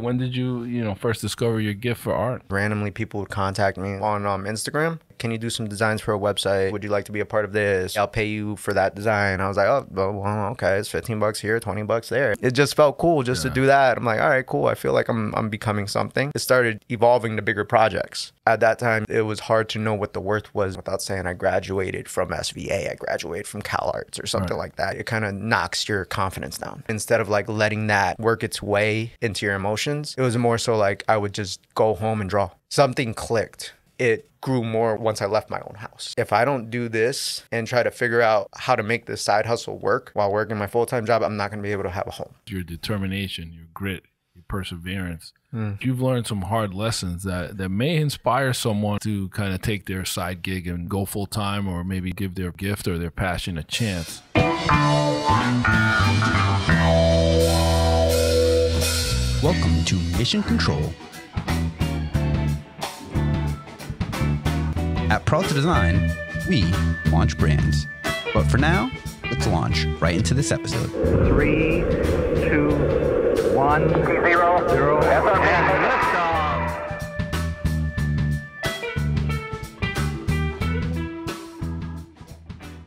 When did you first discover your gift for art? Randomly, people would contact me on Instagram. Can you do some designs for a website? Would you like to be a part of this? I'll pay you for that design. I was like, oh, well, okay, it's $15 here, $20 there. It just felt cool just to do that. I'm like, all right, cool. I feel like I'm becoming something. It started evolving to bigger projects. At that time, it was hard to know what the worth was without saying I graduated from SVA, I graduated from CalArts or something like that. It kind of knocks your confidence down. Instead of like letting that work its way into your emotions, it was more so like I would just go home and draw. Something clicked. It grew more once I left my own house. If I don't do this and try to figure out how to make this side hustle work while working my full-time job, I'm not going to be able to have a home. Your determination, your grit, your perseverance. You've learned some hard lessons that may inspire someone to kind of take their side gig and go full-time, or maybe give their gift or their passion a chance. Welcome to Mission Control. At Peralta Design, we launch brands. But for now, let's launch right into this episode. 3, 2, 1, 0, 0, and liftoff.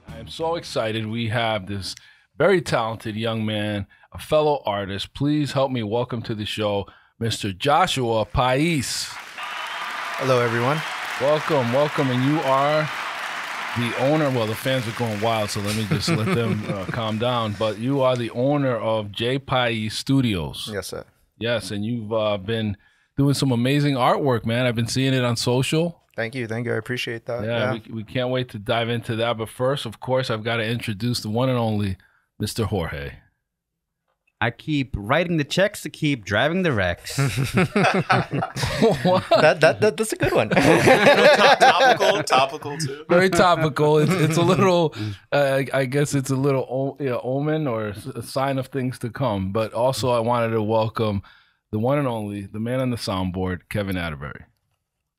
I am so excited. We have this very talented young man, a fellow artist. Please help me welcome to the show, Mr. Joshua Paiz. Hello, everyone. Welcome, welcome. And you are the owner. Well, the fans are going wild, so let me just let them calm down. But you are the owner of JPaiz Studios. Yes, sir. Yes, and you've been doing some amazing artwork, man. I've been seeing it on social. Thank you. I appreciate that. Yeah. We can't wait to dive into that. But first, of course, I've got to introduce the one and only Mr. Jorge. I keep writing the checks to keep driving the Rex. That's a good one. Topical too. Very topical. It's a little, I guess it's a little omen or a sign of things to come. But also I wanted to welcome the one and only, the man on the soundboard, Kevin Atterbury.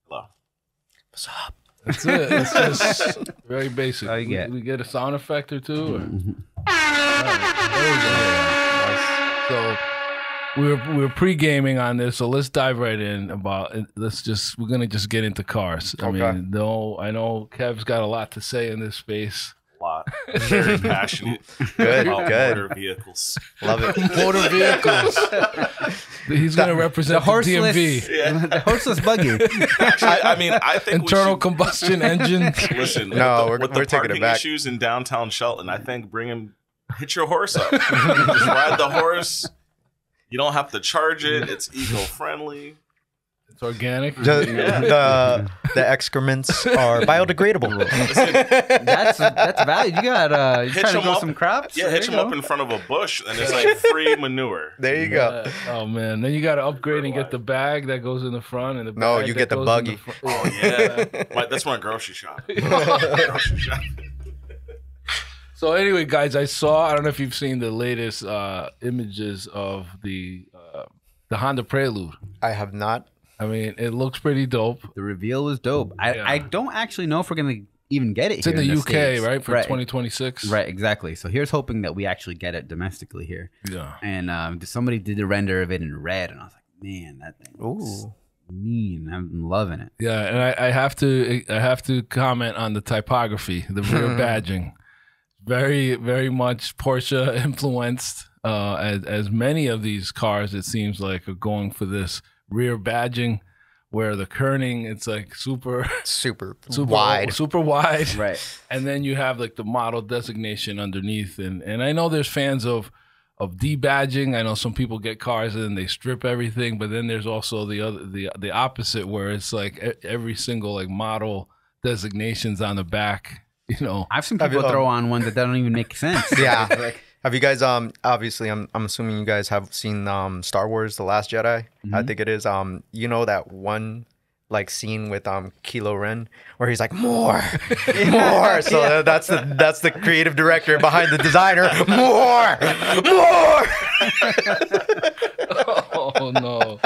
Hello. What's up? That's it. It's just very basic. All you get. We get a sound effect or two? Or? Right. There we go. So we're pre-gaming on this, so let's dive right in about it. We're gonna just get into cars. I mean, I know Kev's got a lot to say in this space. A lot. Very passionate Good. motor vehicles. Love it. Motor vehicles. He's gonna represent the DMV. Yeah. The horseless buggy. Actually, I mean, I think Internal combustion engine. Listen, No, with we're the taking it parking back. issues in downtown Shelton, I think hit your horse up. Just ride the horse. You don't have to charge it. It's eco-friendly. It's organic. The excrements are biodegradable. That's valid. You got you Hitch trying to them grow up. some crops? Yeah, There hitch you them go. up in front of a bush, and it's like free manure. There you go. Oh man, then you got to upgrade and get the bag that goes in the front, and the No, bag you that get the goes buggy. in the front. Oh yeah, that's my grocery shop. Grocery shop. So anyway, guys, I don't know if you've seen the latest images of the Honda Prelude. I have not. I mean, it looks pretty dope. The reveal was dope. I don't actually know if we're going to even get it It's here in the UK, States. right? For Right. 2026. Right, exactly. So here's hoping that we actually get it domestically here. Yeah. And somebody did a render of it in red, and I was like, man, that thing looks mean. I'm loving it. Yeah, and I have to comment on the typography, the rear badging. Very, very much Porsche influenced. As many of these cars, it seems like, are going for this rear badging, where the kerning, it's like super wide, Right. And then you have like the model designation underneath, and I know there's fans of debadging. I know some people get cars and they strip everything, but then there's also the opposite, where it's like every single like model designations on the back. You know, I've seen people throw on ones that don't even make sense. Yeah. Like, Have you guys obviously I'm assuming you guys have seen Star Wars The Last Jedi? I think it is. You know that one like scene with Kylo Ren where he's like more. So that's the creative director behind the designer. More. Oh no.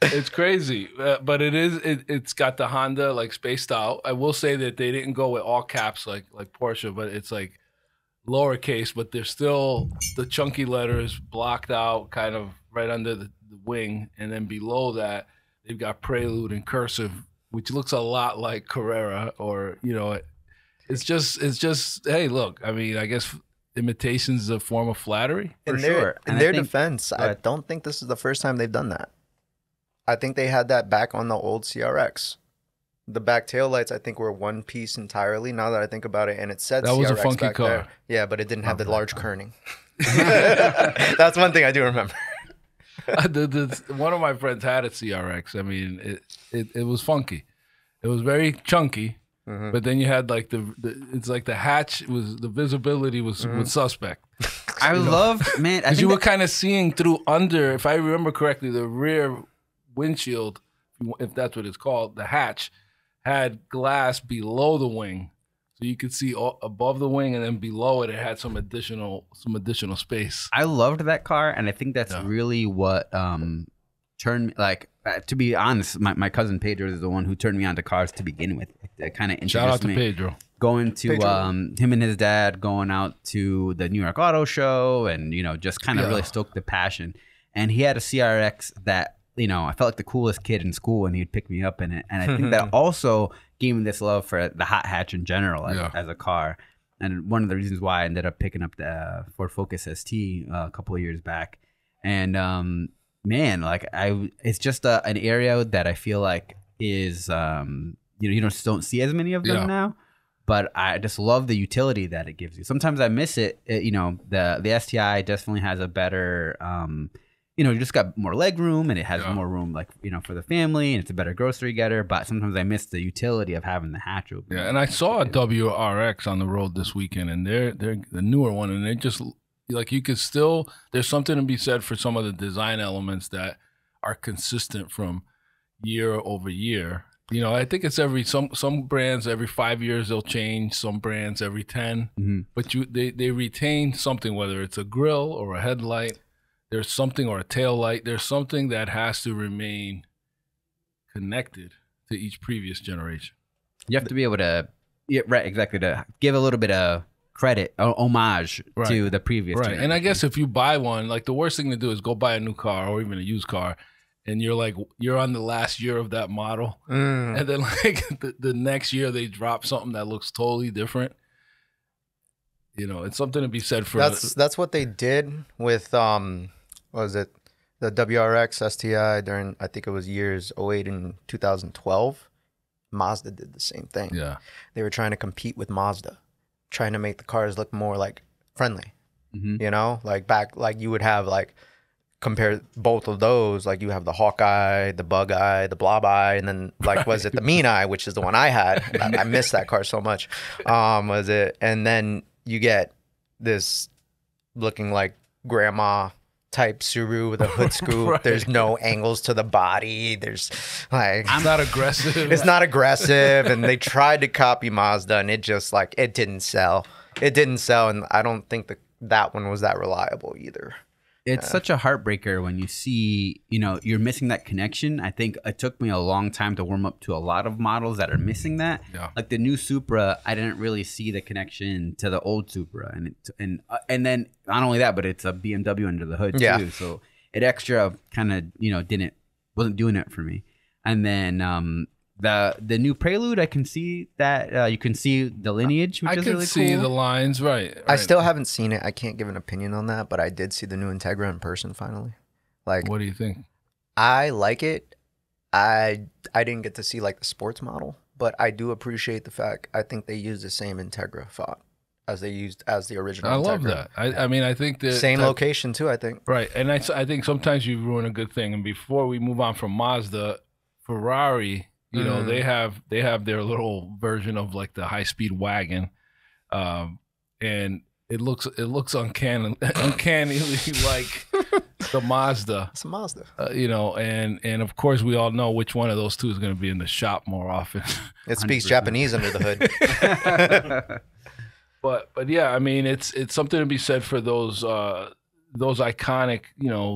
It's crazy, but it's got the Honda like spaced out. I will say that they didn't go with all caps like Porsche, but it's like lowercase, but there's still the chunky letters blocked out kind of right under the the wing, and then below that they've got Prelude and Cursive, which looks a lot like Carrera, or it's just hey, look, I mean, I guess imitation is a form of flattery. In their defense, I don't think this is the first time they've done that. I think they had that back on the old CRX. The back taillights, I think, were one piece entirely. Now that I think about it, and it said that was CRX a funky back car. there. Yeah, but it didn't have the large kerning. That's one thing I do remember. One of my friends had a CRX. I mean, it was funky. It was very chunky, but then you had like it's like the hatch was, the visibility was suspect. I loved, man, because you were kind of seeing through under, if I remember correctly, the rear windshield, if that's what it's called, the hatch had glass below the wing, so you could see above the wing, and then below it, it had some additional space. I loved that car, and I think that's really what turned me, like, to be honest, my cousin Pedro is the one who turned me on to cars to begin with. That kind of introduced Shout out to me. Pedro. Going to him and his dad going out to the New York Auto Show, and just kind of really stoked the passion. And he had a CRX that, I felt like the coolest kid in school, and he'd pick me up in it. And I think that also gave me this love for the hot hatch in general as a car. And one of the reasons why I ended up picking up the Ford Focus ST a couple of years back. And man, like it's just an area that I feel like is, you just don't see as many of them now. But I just love the utility that it gives you. Sometimes I miss it. The STI definitely has a better, you just got more leg room, and it has more room, like, for the family, and it's a better grocery getter. But sometimes I miss the utility of having the hatch open. Yeah, and I saw a WRX on the road this weekend, and they're the newer one, and they just, like, you could still, there's something to be said for some of the design elements that are consistent from year over year. I think it's some brands every 5 years they'll change, some brands every 10, but they retain something, whether it's a grill or a headlight. There's something, or a tail light. There's something that has to remain connected to each previous generation. You have to be able to, to give a little bit of credit, homage to the previous generation. And I guess if you buy one, like, the worst thing to do is go buy a new car or even a used car, and you're on the last year of that model, and then like the next year they drop something that looks totally different. It's something to be said for that's what they did with what was it, the WRX STI during, I think it was years 08 and 2012. Mazda did the same thing. Yeah, they were trying to compete with Mazda, trying to make the cars look more like friendly. Like back, like you would have, like, compare both of those, like you have the Hawkeye, the Bug Eye, the Blob Eye, and then, like, was it the Mean Eye, which is the one I had. I miss that car so much. Was it? And then you get this looking like grandma type Subaru with a hood scoop. There's no angles to the body. There's, like, I'm not aggressive. It's not aggressive. And they tried to copy Mazda, and it just, like, it didn't sell. And I don't think that one was that reliable either. It's such a heartbreaker when you see, you're missing that connection. I think it took me a long time to warm up to a lot of models that are missing that. Yeah. Like the new Supra, I didn't really see the connection to the old Supra, and then not only that, but it's a BMW under the hood too. So it extra kind of wasn't doing it for me. And then the new Prelude, I can see that you can see the lineage, which is really cool. I can see the lines, right. I still haven't seen it. I can't give an opinion on that, but I did see the new Integra in person finally. Like, what do you think? I like it. I didn't get to see, like, the sports model, but I do appreciate the fact I think they used the same Integra font as they used as the original. I Integra. love that. I mean, I think the same location too, I think. Right, and I think sometimes you ruin a good thing. And before we move on from Mazda, Ferrari, they have their little version of, like, the high speed wagon, and it looks uncannily like the Mazda. It's a Mazda. And of course we all know which one of those two is going to be in the shop more often. It speaks 100%. Japanese under the hood. But yeah, I mean, it's something to be said for those iconic,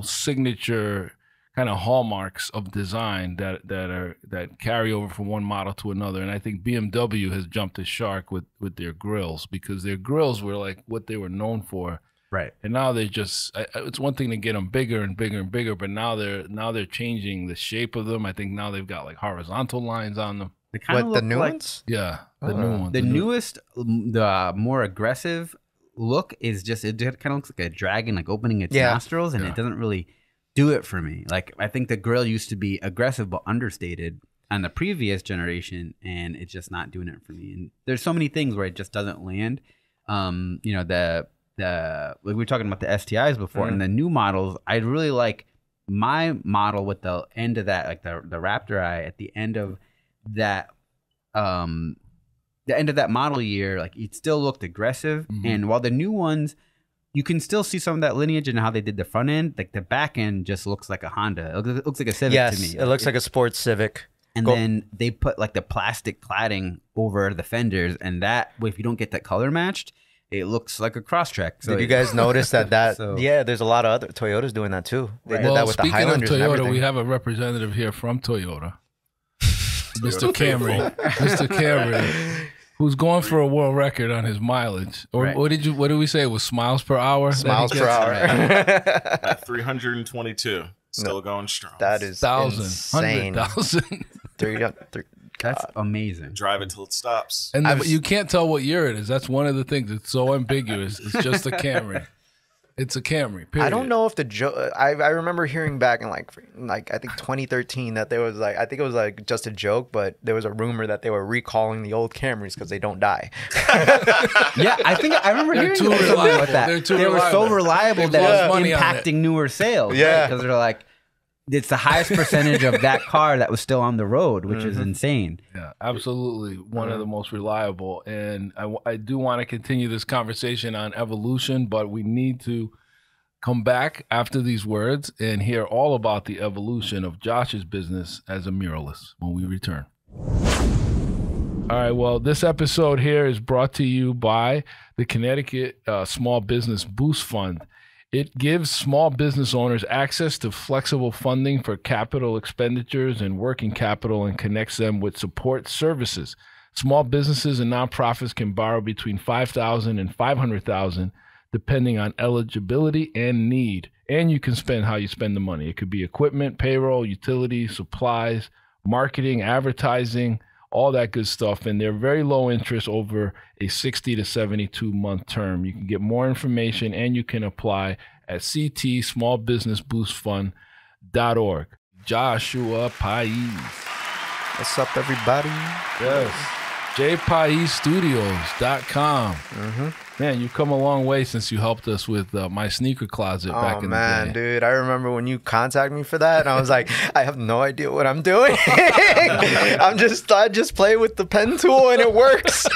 signature kind of hallmarks of design that carry over from one model to another. And I think BMW has jumped the shark with their grills, because their grills were like what they were known for Right. And now they're just, it's one thing to get them bigger and bigger and bigger, but now they're changing the shape of them. I think now they've got like horizontal lines on them. They kind of What, look the new like, ones? Yeah, the new ones. The newest, the more aggressive look is just, it kind of looks like a dragon like opening its nostrils, and it doesn't really do it for me. Like, I think the grill used to be aggressive but understated on the previous generation, and it's just not doing it for me. And there's so many things where it just doesn't land. You know, the like we were talking about the STIs before, and the new models, I really like my model with the end of that, like the Raptor eye at the end of that the end of that model year, like it still looked aggressive. And while the new ones, you can still see some of that lineage and how they did the front end, like the back end just looks like a Honda. It looks like a Civic to me. It looks like a sports Civic. And then they put like the plastic cladding over the fenders, and that, if you don't get that color matched, it looks like a Crosstrek. So Did you guys notice that? Yeah, there's a lot of other Toyotas doing that too. They did that with the Highlanders of Toyota, and everything. we have a representative here from Toyota, Mr. Camry. Mr. Camry, who's going for a world record on his mileage. Or what did we say? It was miles per hour? Miles per hour. At 322. Still going strong. That is insane. 100,000. That's amazing. Drive it till it stops. And you can't tell what year it is. That's one of the things. It's so ambiguous. It's just a Camry. It's a Camry. Period. I don't know if I remember hearing back in like I think 2013 that there was like, I think it was like just a joke, but there was a rumor that they were recalling the old Camrys because they don't die. Yeah, I remember hearing something like that. They were so reliable that it was impacting newer sales. Yeah, because they're like, it's the highest percentage of that car that was still on the road, which is insane. Yeah, absolutely. One of the most reliable. And I do want to continue this conversation on evolution, but we need to come back after these words and hear all about the evolution of Josh's business as a muralist when we return. All right, well, this episode here is brought to you by the Connecticut Small Business Boost Fund. It gives small business owners access to flexible funding for capital expenditures and working capital and connects them with support services. Small businesses and nonprofits can borrow between $5,000 and $500,000 depending on eligibility and need. And you can spend how you spend the money. It could be equipment, payroll, utilities, supplies, marketing, advertising, all that good stuff. And they're very low interest over a 60 to 72 month term. You can get more information and you can apply at ctsmallbusinessboostfund.org. Joshua Paiz. What's up, everybody? Yes. JPaizStudios.com. Man, you've come a long way since you helped us with my sneaker closet back in the day. Oh, man, dude. I remember when you contacted me for that, and I was like, I have no idea what I'm doing. I just play with the pen tool, and it works.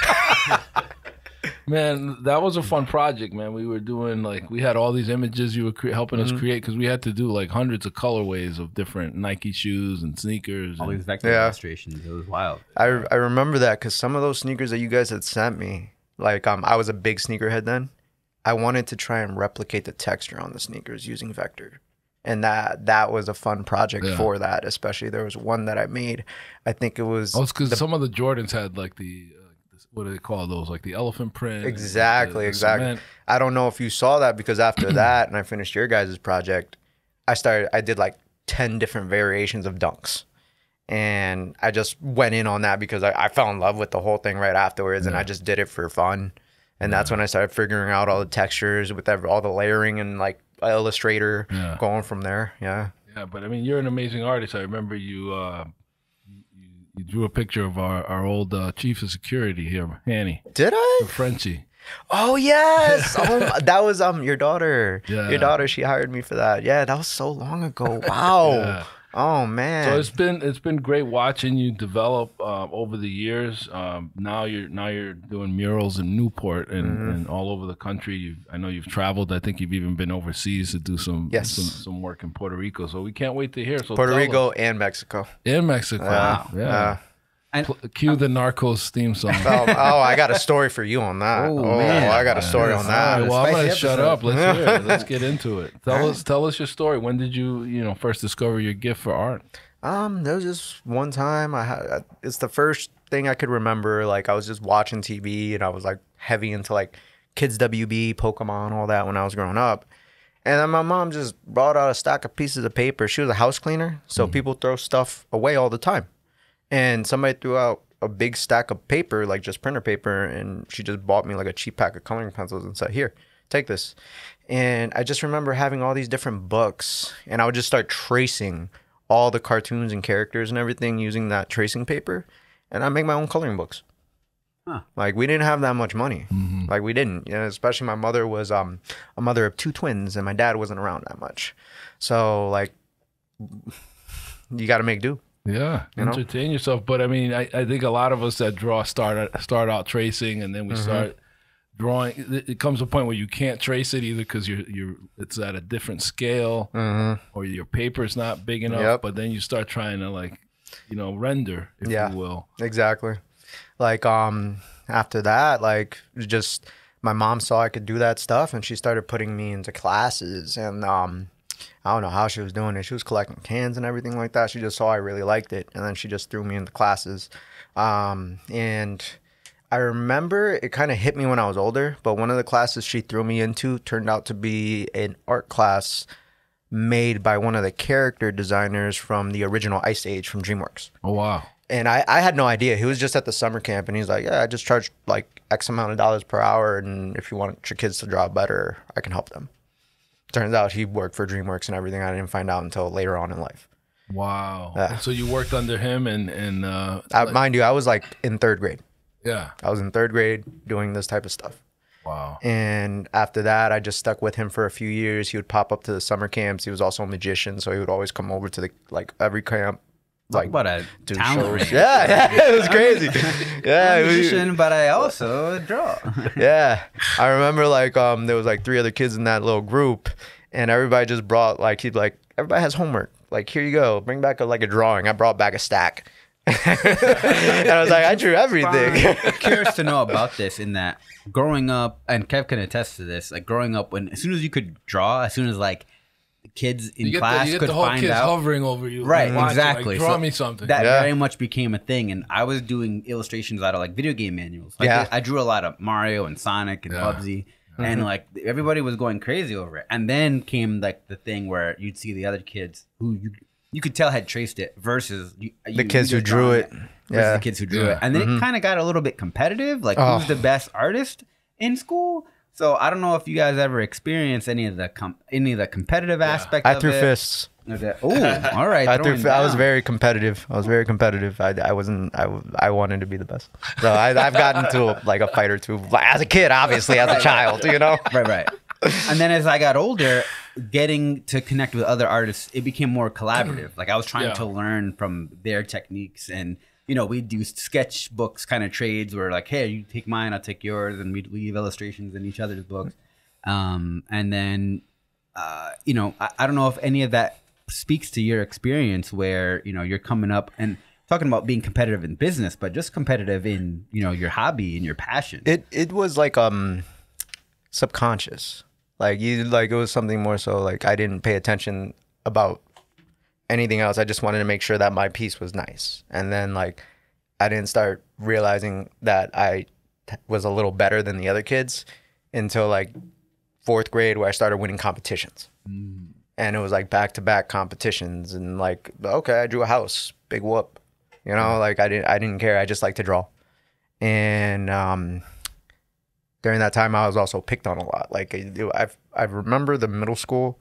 Man, that was a fun project, man. We were doing, like, we had all these images you were helping us create because we had to do, like, hundreds of colorways of different Nike shoes and sneakers. All these vector illustrations. It was wild. I remember that because some of those sneakers that you guys had sent me, like, I was a big sneakerhead then. I wanted to try and replicate the texture on the sneakers using vector. And that was a fun project for that, especially there was one that I made. I think it was... Oh, it's because some of the Jordans had, like, the... what do they call those? Like the elephant print. Exactly. Cement. I don't know if you saw that because after that, and I finished your guys' project, I did like 10 different variations of dunks. And I just went in on that because I fell in love with the whole thing right afterwards, and I just did it for fun. And that's when I started figuring out all the textures with all the layering and like Illustrator going from there. Yeah. Yeah, but I mean, you're an amazing artist. I remember you drew a picture of our old chief of security here, Hanny. Did I? Frenchie. Oh, yes. That was your daughter. Yeah. Your daughter, she hired me for that. Yeah, that was so long ago. Wow. Yeah. Oh, man. So it's been great watching you develop over the years. Now you're doing murals in Newport and all over the country. I know you've traveled. I think you've even been overseas to do some work in Puerto Rico. So we can't wait to hear. So Puerto Rico and Mexico. In Mexico. Yeah. Cue the Narcos theme song. I got a story for you on that. Oh, man. I got a story on that. All right, well, I'm going to shut up. Let's hear it. Let's get into it. Tell us your story. When did you first discover your gift for art? There was just one time it's the first thing I could remember. Like I was just watching TV and I was like heavy into like Kids WB, Pokemon, all that when I was growing up. And then my mom just brought out a stack of pieces of paper. She was a house cleaner, so people throw stuff away all the time. And somebody threw out a big stack of paper, like just printer paper, and she just bought me like a cheap pack of coloring pencils and said, here, take this. And I just remember having all these different books, and I would just start tracing all the cartoons and characters and everything using that tracing paper, and I make my own coloring books. Huh. Like, we didn't have that much money. Like, we didn't. You know, especially my mother was a mother of 2 twins, and my dad wasn't around that much. So, like, you got to make do. Yeah, entertain yourself. But I mean, I think a lot of us that draw start out tracing, and then we start drawing. It comes to a point where you can't trace it either because it's at a different scale, or your paper's not big enough. But then you start trying to, like, render, if you will. Exactly. Like, after that, like, just my mom saw I could do that stuff, and she started putting me into classes, and I don't know how she was doing it. She was collecting cans and everything like that. She just saw I really liked it, and then she just threw me into classes. And I remember it kind of hit me when I was older, but one of the classes she threw me into turned out to be an art class made by one of the character designers from the original Ice Age from DreamWorks. Oh, wow. And I had no idea. He was just at the summer camp, and he's like, yeah, I just charge like X amount of dollars per hour, and if you want your kids to draw better, I can help them. Turns out he worked for DreamWorks and everything. I didn't find out until later on in life. Wow. So you worked under him and mind you, I was like in 3rd grade. Yeah. I was in 3rd grade doing this type of stuff. Wow. And after that, I just stuck with him for a few years. He would pop up to the summer camps. He was also a magician, so he would always come over to the every camp. Like, what a talent range. Yeah, it was crazy. Yeah, I'm a magician, but I also draw. Yeah, I remember there was like 3 other kids in that little group, and everybody just brought everybody has homework. Like, here you go, bring back a drawing. I brought back a stack, and I was like, I drew everything. I'm curious to know about this. In that, growing up, and Kev can attest to this. Like, growing up, as soon as you could draw, as soon as kids in class you get could the whole find kids out, hovering over you, right? Exactly. Like, draw me something. That very much became a thing, and I was doing illustrations out of video game manuals. I drew a lot of Mario and Sonic and Bubsy, and everybody was going crazy over it. And then came the thing where you'd see the other kids who you could tell had traced it versus the kids who drew it. The kids who drew it, and then it kind of got a little bit competitive. Like, who's the best artist in school? So I don't know if you guys ever experienced any of the competitive aspect. I threw fists. Oh, all right. I was very competitive. I wasn't. I wanted to be the best. So I've gotten to a fight or two as a kid, obviously, as a child. Right. And then as I got older, getting to connect with other artists, it became more collaborative. Like, I was trying to learn from their techniques, and we'd do sketchbooks kind of trades where hey, you take mine, I'll take yours, and we'd leave illustrations in each other's books. And then, I don't know if any of that speaks to your experience where, you're coming up and talking about being competitive in business, but just competitive in, your hobby and your passion. It was subconscious. It was something more so I didn't pay attention about anything else. I just wanted to make sure that my piece was nice. And then I didn't start realizing that I was a little better than the other kids until 4th grade, where I started winning competitions. And it was back-to-back competitions, and okay, I drew a house, big whoop. I didn't care. I just liked to draw. And during that time, I was also picked on a lot. I remember the middle school.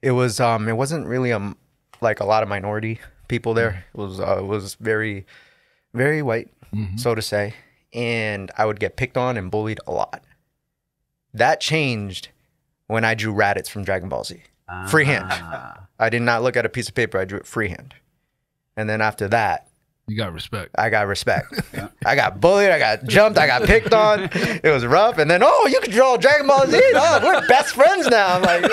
It wasn't really a lot of minority people there. It was very, very white, so to say. And I would get picked on and bullied a lot. That changed when I drew Raditz from Dragon Ball Z. Freehand. I did not look at a piece of paper. I drew it freehand. And then after that, you got respect. I got respect. I got bullied. I got jumped. I got picked on. It was rough. And then, you can draw Dragon Ball Z. Oh, we're best friends now. I'm like,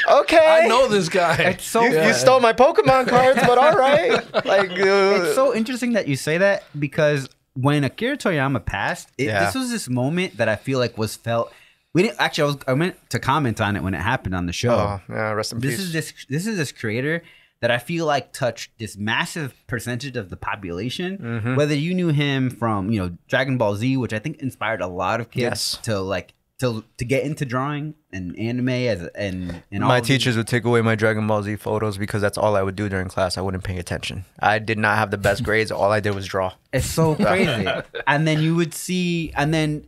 okay. I know this guy. It's so you stole my Pokemon cards, but all right. It's so interesting that you say that, because when Akira Toriyama passed, this was this moment that I feel was felt. We didn't actually. I meant to comment on it when it happened on the show. Oh, yeah, rest in peace. This is this creator that I feel touched this massive percentage of the population. Whether you knew him from Dragon Ball Z, which I think inspired a lot of kids to to get into drawing and anime and my all teachers would take away my Dragon Ball Z photos because that's all I would do during class. I wouldn't pay attention. I did not have the best grades. All I did was draw. It's so crazy. And then you would see, and then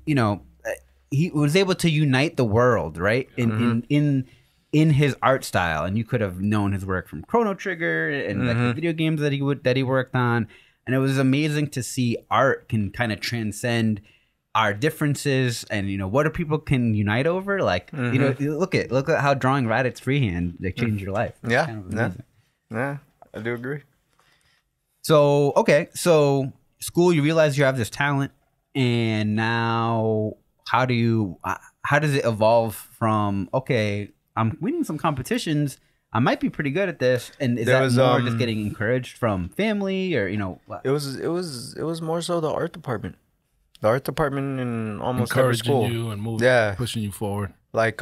he was able to unite the world, right? In his art style, and you could have known his work from Chrono Trigger and like the video games that he worked on, and it was amazing to see art can kind of transcend our differences, and what do people can unite over? Like look at how drawing Raditz freehand changed your life. Yeah, kind of amazing. Yeah, I do agree. So school, you realize you have this talent, and now how does it evolve from I'm winning some competitions, I might be pretty good at this, and is that more just getting encouraged from family or what? It was more so the art department. The art department in almost every encouraging school. you and moving, pushing you forward. Like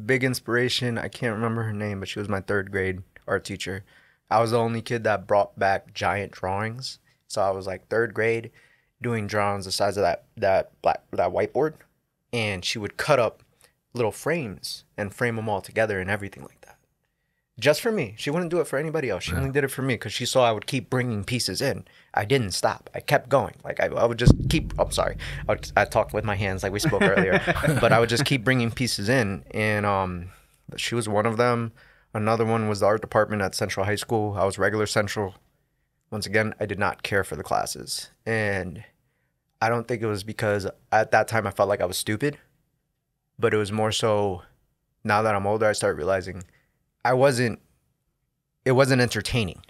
big inspiration. I can't remember her name, but she was my 3rd grade art teacher. I was the only kid that brought back giant drawings. So I was like 3rd grade doing drawings the size of that whiteboard, and she would cut up little frames and frame them all together and everything like that. Just for me. She wouldn't do it for anybody else. She only did it for me because she saw I would keep bringing pieces in. I didn't stop. I kept going. Like I would just keep. I'm sorry. I talked with my hands like we spoke earlier, but I would just keep bringing pieces in. And she was one of them. Another one was the art department at Central High School. I was regular Central. Once again, I did not care for the classes, and I don't think it was because at that time I felt like I was stupid, but it was more so. Now that I'm older, I start realizing. It wasn't entertaining.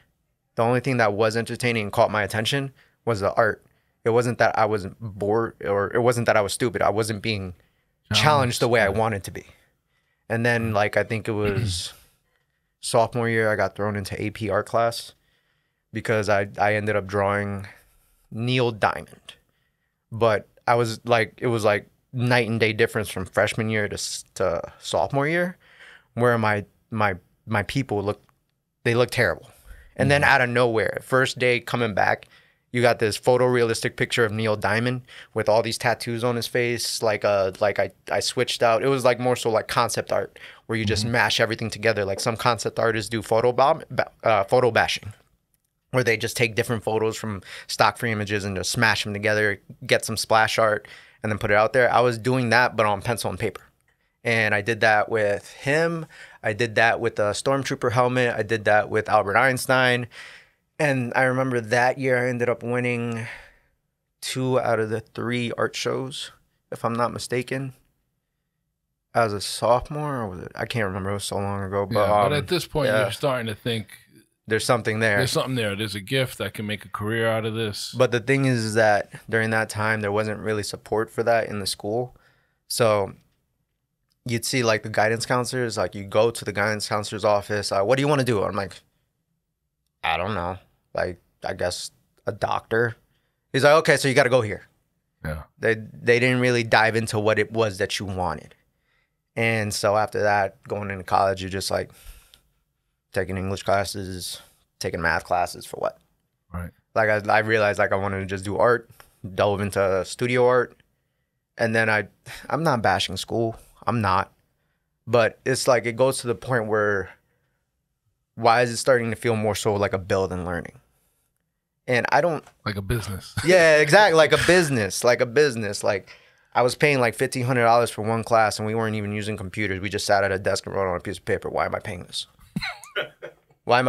The only thing that was entertaining and caught my attention was the art. It wasn't that I was bored, or it wasn't that I was stupid. I wasn't being challenged the way I wanted to be. And then, I think it was sophomore year, I got thrown into AP art class because I ended up drawing Neil Diamond. But it was like night and day difference from freshman year to sophomore year, where my people looked terrible. And then out of nowhere, first day coming back, you got this photorealistic picture of Neil Diamond with all these tattoos on his face. I switched out. It was more so like concept art where you just mash everything together. Like some concept artists do photo bashing, where they just take different photos from stock free images and just smash them together, get some splash art, and then put it out there. I was doing that, but on pencil and paper. And I did that with him. I did that with a Stormtrooper helmet. I did that with Albert Einstein. And I remember that year I ended up winning 2 out of the 3 art shows, if I'm not mistaken. As a sophomore, or was it? I can't remember. It was so long ago. But at this point, you're starting to think there's something there. There's something there. There's a gift that can make a career out of this. But the thing is that during that time, there wasn't really support for that in the school. So you'd see the guidance counselors, you go to the guidance counselor's office. What do you want to do? I'm like, I don't know. I guess a doctor. He's like, okay, so you got to go here. Yeah. They didn't really dive into what it was that you wanted. And so after that, going into college, you're just taking English classes, taking math classes for what? Right. I realized I wanted to just do art, delve into studio art. And then I'm not bashing school. I'm not. But it's it goes to the point where why is it starting to feel more so like a build and learning? And I don't... Like a business. Yeah, exactly. Like a business. I was paying $1,500 for one class and we weren't even using computers. We just sat at a desk and wrote on a piece of paper. Why am I paying this? Why?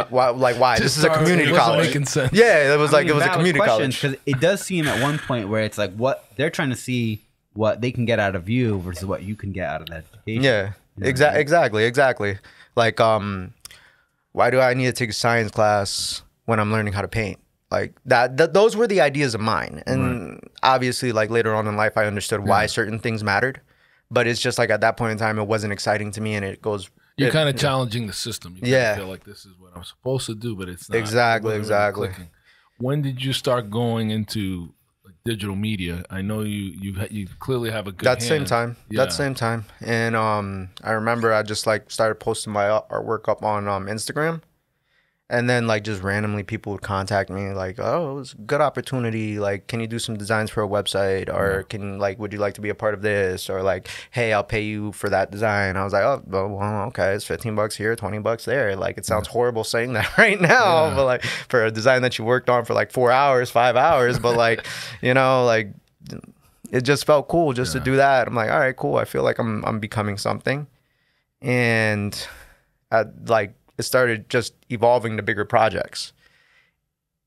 This is a community college. Making sense. Yeah, it was it was a community college. Because it does seem at one point where it's what they're trying to see what they can get out of you versus what you can get out of that education. Yeah, exactly. Why do I need to take a science class when I'm learning how to paint? Those were the ideas of mine. And obviously, later on in life, I understood why certain things mattered. But it's just at that point in time, it wasn't exciting to me. And it goes... You're kind of challenging the system. You feel like this is what I'm supposed to do, but it's not. Exactly. Clicking. When did you start going into digital media? I know you clearly have a good That same time. And I remember I just started posting my artwork up on Instagram. And then like just randomly people would contact me like, oh, it was a good opportunity. Like, can you do some designs for a website? Or can like, would you like to be a part of this? Or like, hey, I'll pay you for that design. I was like, oh, well, okay, it's $15 here, $20 there. Like, it sounds horrible saying that right now, but like for a design that you worked on for like 4 hours, 5 hours, but like, you know, like it just felt cool just to do that. I'm like, all right, cool. I feel like I'm becoming something. And like, it started just evolving to bigger projects.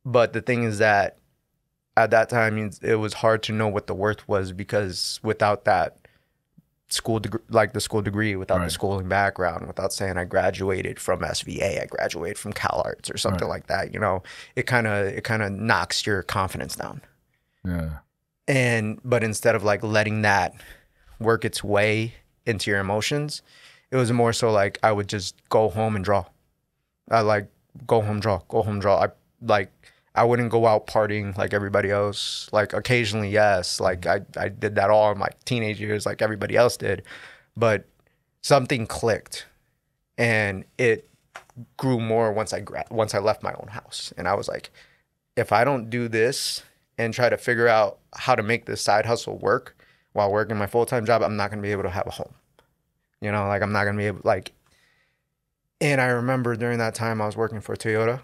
But the thing is that at that time, it was hard to know what the worth was, because without that school degree, like the school degree, without the schooling background, without saying I graduated from SVA, I graduated from CalArts or something like that, you know, it kind of knocks your confidence down. Yeah. But instead of like letting that work its way into your emotions, it was more so like I would just go home and draw. I like go home, draw. I wouldn't go out partying like everybody else. Like occasionally, yes. Like I did that all in my teenage years like everybody else did. But something clicked, and it grew more once I left my own house. And I was like, if I don't do this and try to figure out how to make this side hustle work while working my full-time job, I'm not going to be able to have a home. You know, like I'm not going to be able, like, and I remember during that time I was working for Toyota.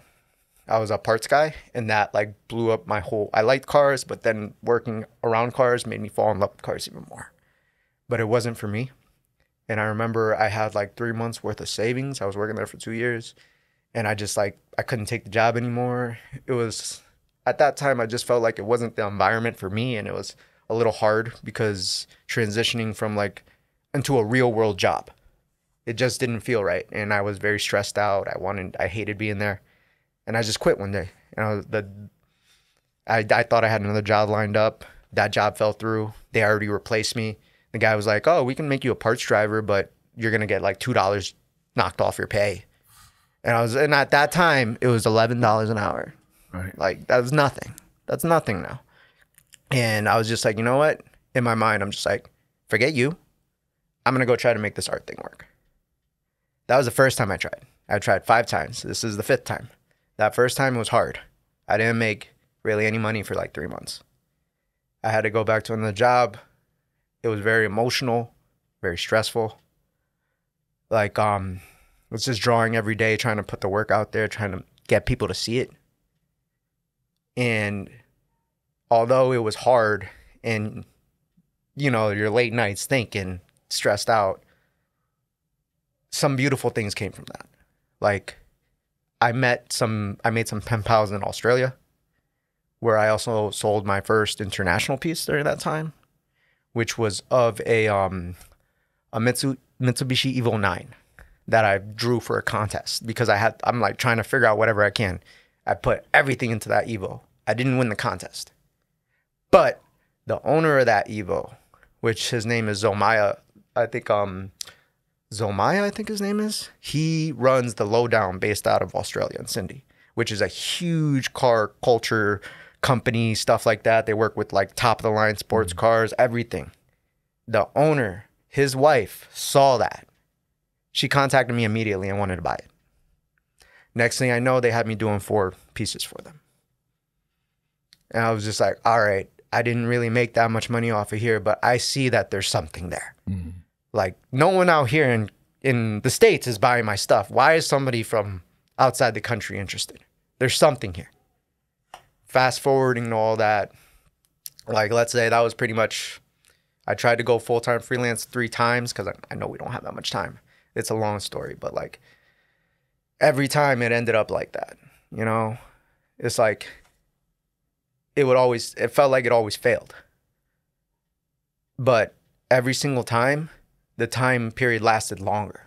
I was a parts guy, and that like blew up my whole, I liked cars, but then working around cars made me fall in love with cars even more. But it wasn't for me. And I remember I had like 3 months worth of savings. I was working there for 2 years, and I just like, I couldn't take the job anymore. It was, at that time, I just felt like it wasn't the environment for me, and it was a little hard because transitioning from like into a real world job, it just didn't feel right. And I was very stressed out. I hated being there. And I just quit one day. And I thought I had another job lined up. That job fell through. They already replaced me. The guy was like, oh, we can make you a parts driver, but you're going to get like $2 knocked off your pay. And at that time, it was $11 an hour. Right. Like, that was nothing. That's nothing now. And I was just like, you know what? In my mind, I'm just like, forget you. I'm going to go try to make this art thing work. That was the first time I tried. I tried 5 times. This is the 5th time. That first time was hard. I didn't make really any money for like 3 months. I had to go back to another job. It was very emotional, very stressful. Like, I was just drawing every day, trying to put the work out there, trying to get people to see it. And although it was hard and, you know, your late nights thinking, stressed out, some beautiful things came from that. Like, I made some pen pals in Australia, where I also sold my first international piece during that time, which was of a Mitsubishi Evo 9 that I drew for a contest, because I'm like trying to figure out whatever I can. I put everything into that Evo. I didn't win the contest, but the owner of that Evo, which his name is Zomaya, I think his name is. He runs the Lowdown based out of Australia in Sydney, which is a huge car culture company, stuff like that. They work with like top of the line sports cars, everything. The owner, his wife, saw that. She contacted me immediately and wanted to buy it. Next thing I know, they had me doing 4 pieces for them. And I was just like, all right, I didn't really make that much money off of here, but I see that there's something there. Mm-hmm. Like, no one out here in the States is buying my stuff. Why is somebody from outside the country interested? There's something here. Fast forwarding to all that, like, let's say that was pretty much, I tried to go full-time freelance 3 times, because I know we don't have that much time. It's a long story, but like, every time it ended up like that, you know? It's like, it felt like it always failed. But every single time, the time period lasted longer.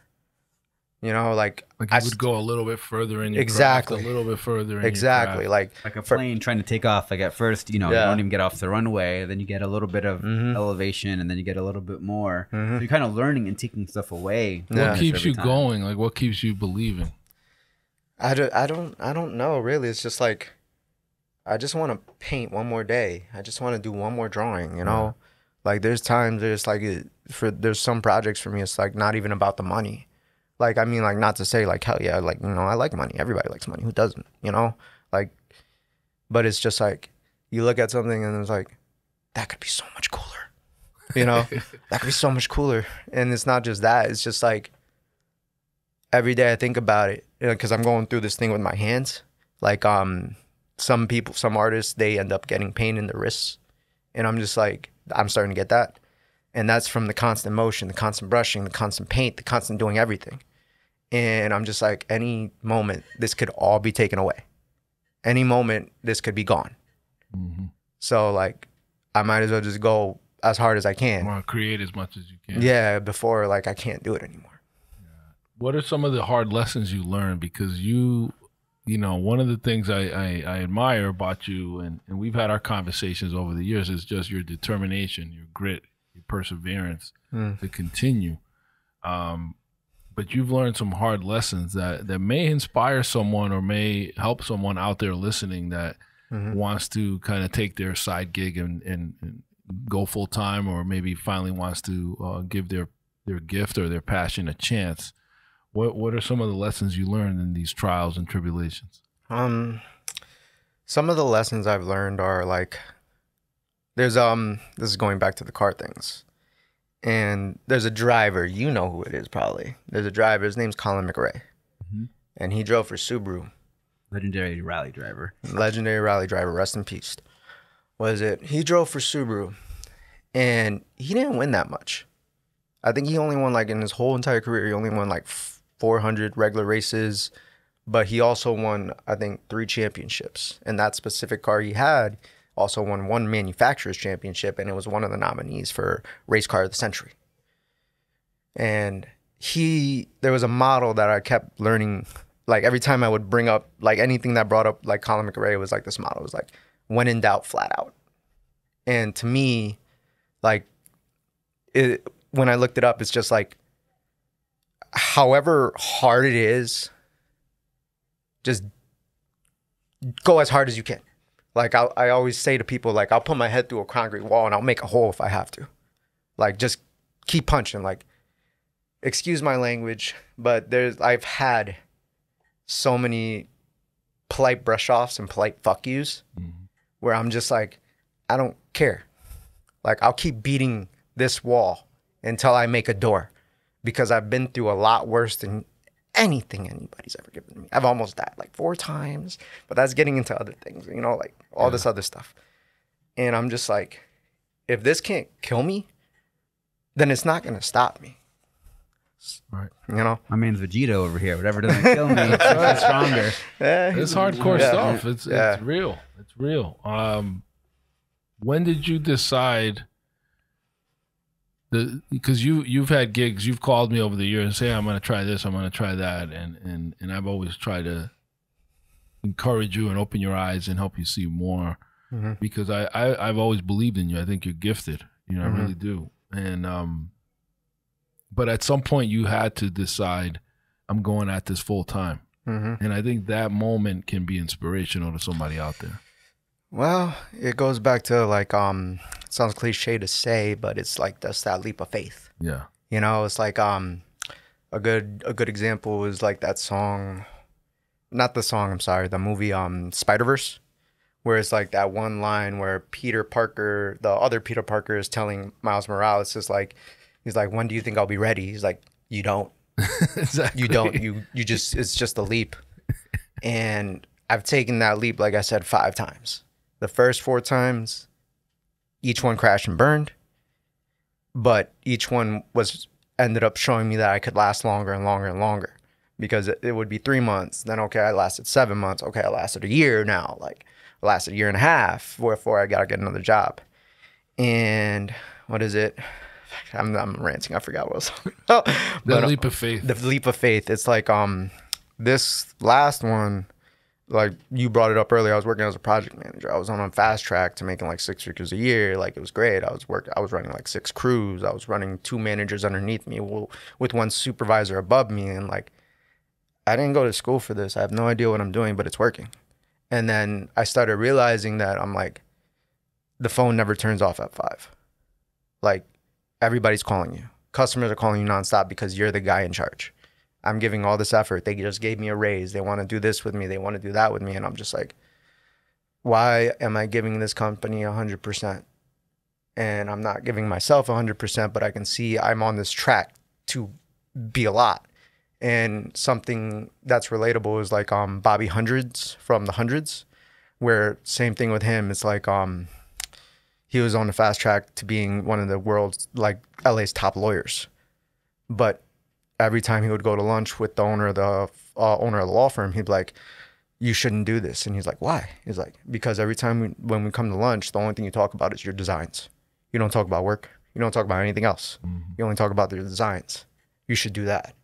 You know, like you would go a little bit further in your exactly craft, a little bit further in exactly your craft. Like a plane trying to take off. Like at first, you know, you don't even get off the runway, then you get a little bit of elevation, and then you get a little bit more. So you're kind of learning and taking stuff away. What keeps you going? Like, what keeps you believing? I don't know really. It's just like, I just want to paint one more day. I just want to do one more drawing, you know? Like, there's times there's like, there's some projects for me, it's like not even about the money. Like, I mean, like, not to say like, hell yeah, like, you know, I like money. Everybody likes money. Who doesn't, you know? Like, but it's just like, you look at something and it's like, that could be so much cooler, you know? That could be so much cooler. And it's not just that. It's just like, every day I think about it, because I'm going through this thing with my hands. Like, some people, some artists, they end up getting pain in the wrists. And I'm just like, I'm starting to get that. And that's from the constant motion, the constant brushing, the constant paint, the constant doing everything. And I'm just like, any moment, this could all be taken away. Any moment, this could be gone. Mm-hmm. So, like, I might as well just go as hard as I can. Or create as much as you can. Yeah, before, like, I can't do it anymore. Yeah. What are some of the hard lessons you learned? Because you know, one of the things I admire about you, and we've had our conversations over the years, is just your determination, your grit, your perseverance to continue. But you've learned some hard lessons that may inspire someone or may help someone out there listening that wants to kind of take their side gig and go full time, or maybe finally wants to give their gift or their passion a chance. What are some of the lessons you learned in these trials and tribulations? Some of the lessons I've learned are like, there's this is going back to the car things. And there's a driver, you know who it is probably. There's a driver, his name's Colin McRae. And he drove for Subaru. Legendary rally driver. Legendary rally driver, rest in peace. He drove for Subaru, and he didn't win that much. I think he only won, like, in his whole entire career, he only won like 400 regular races, but he also won, I think, 3 championships. And that specific car he had also won 1 manufacturer's championship, and it was one of the nominees for Race Car of the Century. And there was a model that I kept learning, like, every time I would bring up, like, anything that brought up, like, Colin McRae, was like, this model was like, when in doubt, flat out. And to me, like, when I looked it up, it's just like, however hard it is, just go as hard as you can. Like, I always say to people, like, I'll put my head through a concrete wall and I'll make a hole if I have to. Like, just keep punching. Like, excuse my language, but I've had so many polite brush offs and polite fuck yous where I'm just like, I don't care. Like, I'll keep beating this wall until I make a door, because I've been through a lot worse than anything anybody's ever given me. I've almost died like 4 times, but that's getting into other things, you know, like all this other stuff. And I'm just like, if this can't kill me, then it's not going to stop me. Right. You know? My man's Vegeta over here. Whatever doesn't kill me, it's stronger. Yeah, it's hardcore stuff. It's real. It's real. When did you decide? Because you've had gigs, you've called me over the years and say, I'm going to try this, I'm going to try that, and I've always tried to encourage you and open your eyes and help you see more, because I've always believed in you. I think you're gifted, you know, I really do. And but at some point you had to decide, I'm going at this full time, and I think that moment can be inspirational to somebody out there. Well, it goes back to, like, it sounds cliche to say, but it's like just that leap of faith. Yeah. You know, it's like a good example is like that song, not the song, I'm sorry, the movie Spider-Verse, where it's like that one line where Peter Parker, the other Peter Parker, is telling Miles Morales, is like, he's like, when do you think I'll be ready? He's like, you don't. Exactly. You don't. You just, it's just a leap. And I've taken that leap, like I said, 5 times. The first 4 times, each one crashed and burned, but each one ended up showing me that I could last longer and longer and longer, because it would be 3 months. Then, okay, I lasted 7 months. Okay, I lasted a year now. Like, I lasted a year and a half before I got to get another job. And what is it? I'm ranting. I forgot what I was talking about. The leap of faith. The leap of faith. It's like this last one, like you brought it up earlier, I was working as a project manager. I was on a fast track to making like 6 figures a year. Like, it was great. I was running like 6 crews. I was running 2 managers underneath me with 1 supervisor above me. And like, I didn't go to school for this. I have no idea what I'm doing, but it's working. And then I started realizing that I'm like, the phone never turns off at 5. Like, everybody's calling you. Customers are calling you nonstop because you're the guy in charge. I'm giving all this effort. They just gave me a raise. They want to do this with me. They want to do that with me. And I'm just like, why am I giving this company 100%? And I'm not giving myself 100%, but I can see I'm on this track to be a lot. And something that's relatable is like Bobby Hundreds from the Hundreds, where same thing with him. It's like he was on the fast track to being one of the world's, like LA's top lawyers. But every time he would go to lunch with the owner of the law firm, he'd be like, you shouldn't do this. And he's like, why? He's like, because every time when we come to lunch, the only thing you talk about is your designs. You don't talk about work. You don't talk about anything else. You only talk about their designs. You should do that.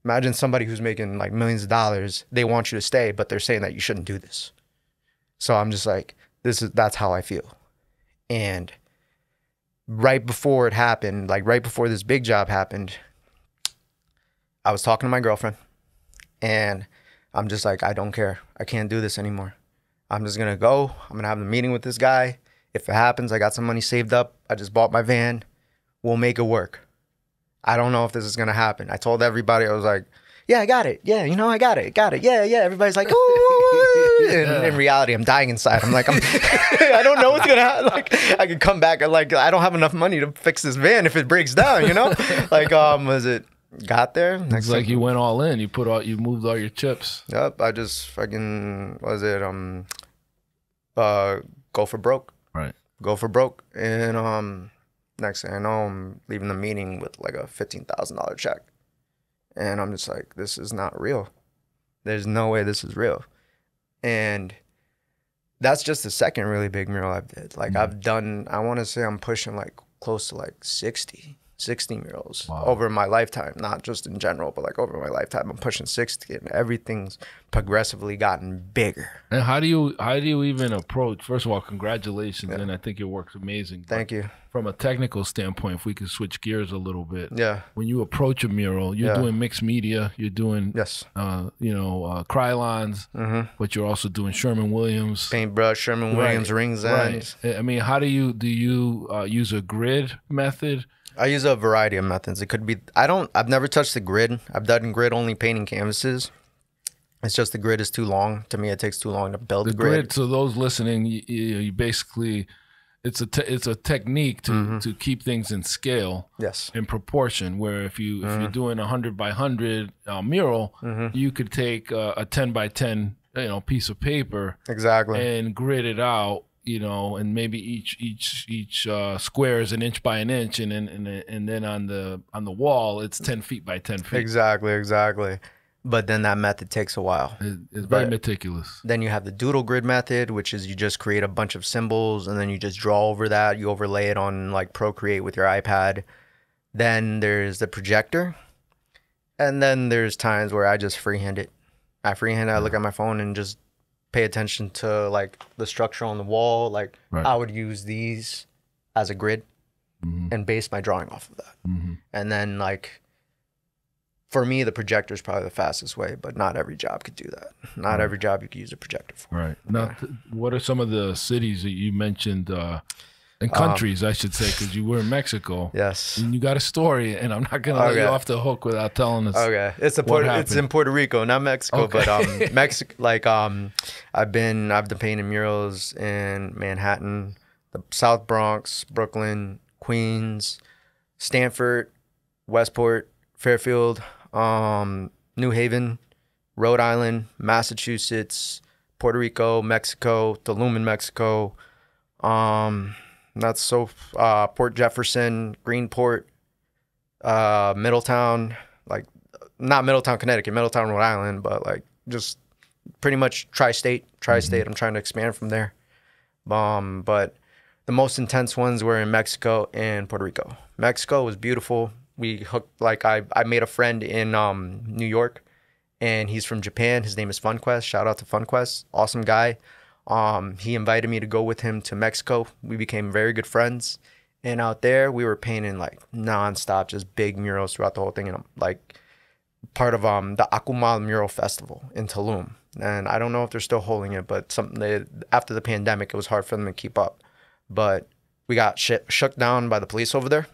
Imagine somebody who's making like millions of dollars. They want you to stay, but they're saying that you shouldn't do this. So I'm just like, that's how I feel. And right before it happened, like right before this big job happened, I was talking to my girlfriend, and I'm just like, I don't care. I can't do this anymore. I'm just going to go. I'm going to have a meeting with this guy. If it happens, I got some money saved up. I just bought my van. We'll make it work. I don't know if this is going to happen. I told everybody, I was like, yeah, I got it. Yeah, you know, I got it. Got it. Yeah, yeah. Everybody's like, ooh. And in reality, I'm dying inside. I'm like, I don't know what's going to happen. Like, I could come back and like, I don't have enough money to fix this van if it breaks down, you know? Like, was it got there? It's like you went all in. You moved all your chips. Yep. I just fucking, go for broke. Right. Go for broke. And next thing I know, I'm leaving the meeting with like a $15,000 check. And I'm just like, this is not real. There's no way this is real. And that's just the second really big mural I've did. Like I've done, I want to say I'm pushing like close to like 60 murals over my lifetime. Not just in general, but like over my lifetime. I'm pushing 60 and everything's progressively gotten bigger. And how do you even approach, first of all, congratulations. And I think your work's amazing. Thank you. From a technical standpoint, if we could switch gears a little bit. Yeah. When you approach a mural, you're doing mixed media, you're doing, Krylons, but you're also doing Sherman-Williams. Paintbrush, Sherman-Williams, rings ends. I mean, how do you use a grid method? I use a variety of methods. It could be, I've never touched the grid. I've done grid only painting canvases. It's just the grid is too long. To me, it takes too long to build the grid. So those listening, you basically, it's a technique to keep things in scale, in proportion. Where if you're doing 100 by 100 mural, you could take a 10 by 10 piece of paper, and grid it out. And maybe each square is an inch by an inch, and then on the wall it's 10 feet by 10 feet. Exactly. But then that method takes a while. It's very meticulous. Then you have the doodle grid method, which is you just create a bunch of symbols and then you just draw over that. You overlay it on like Procreate with your iPad. Then there's the projector. And then there's times where I just freehand it. I look at my phone and just pay attention to like the structure on the wall. Like I would use these as a grid and base my drawing off of that. And then like, for me, the projector is probably the fastest way, but not every job could do that. Not every job you could use a projector for. Right. Now, what are some of the cities that you mentioned, and countries, I should say, because you were in Mexico. Yes. And you got a story, and I'm not going to let you off the hook without telling us. Okay. It's in Puerto Rico, not Mexico, but Mexico. Like I've been painting murals in Manhattan, the South Bronx, Brooklyn, Queens, Stanford, Westport, Fairfield, New Haven, Rhode Island, Massachusetts, Puerto Rico, Mexico, Tulum in Mexico, Port Jefferson, Greenport, Middletown, like not Middletown, Connecticut, Middletown, Rhode Island, but like just pretty much tri-state. I'm trying to expand from there. But the most intense ones were in Mexico and Puerto Rico. Mexico was beautiful. We hooked, like I made a friend in New York, and he's from Japan. His name is FunQuest. Shout out to FunQuest. Awesome guy. He invited me to go with him to Mexico. We became very good friends. And out there, we were painting like nonstop, just big murals throughout the whole thing. And I'm like part of the Akumal Mural Festival in Tulum. And I don't know if they're still holding it, but after the pandemic, it was hard for them to keep up. But we got shook down by the police over there.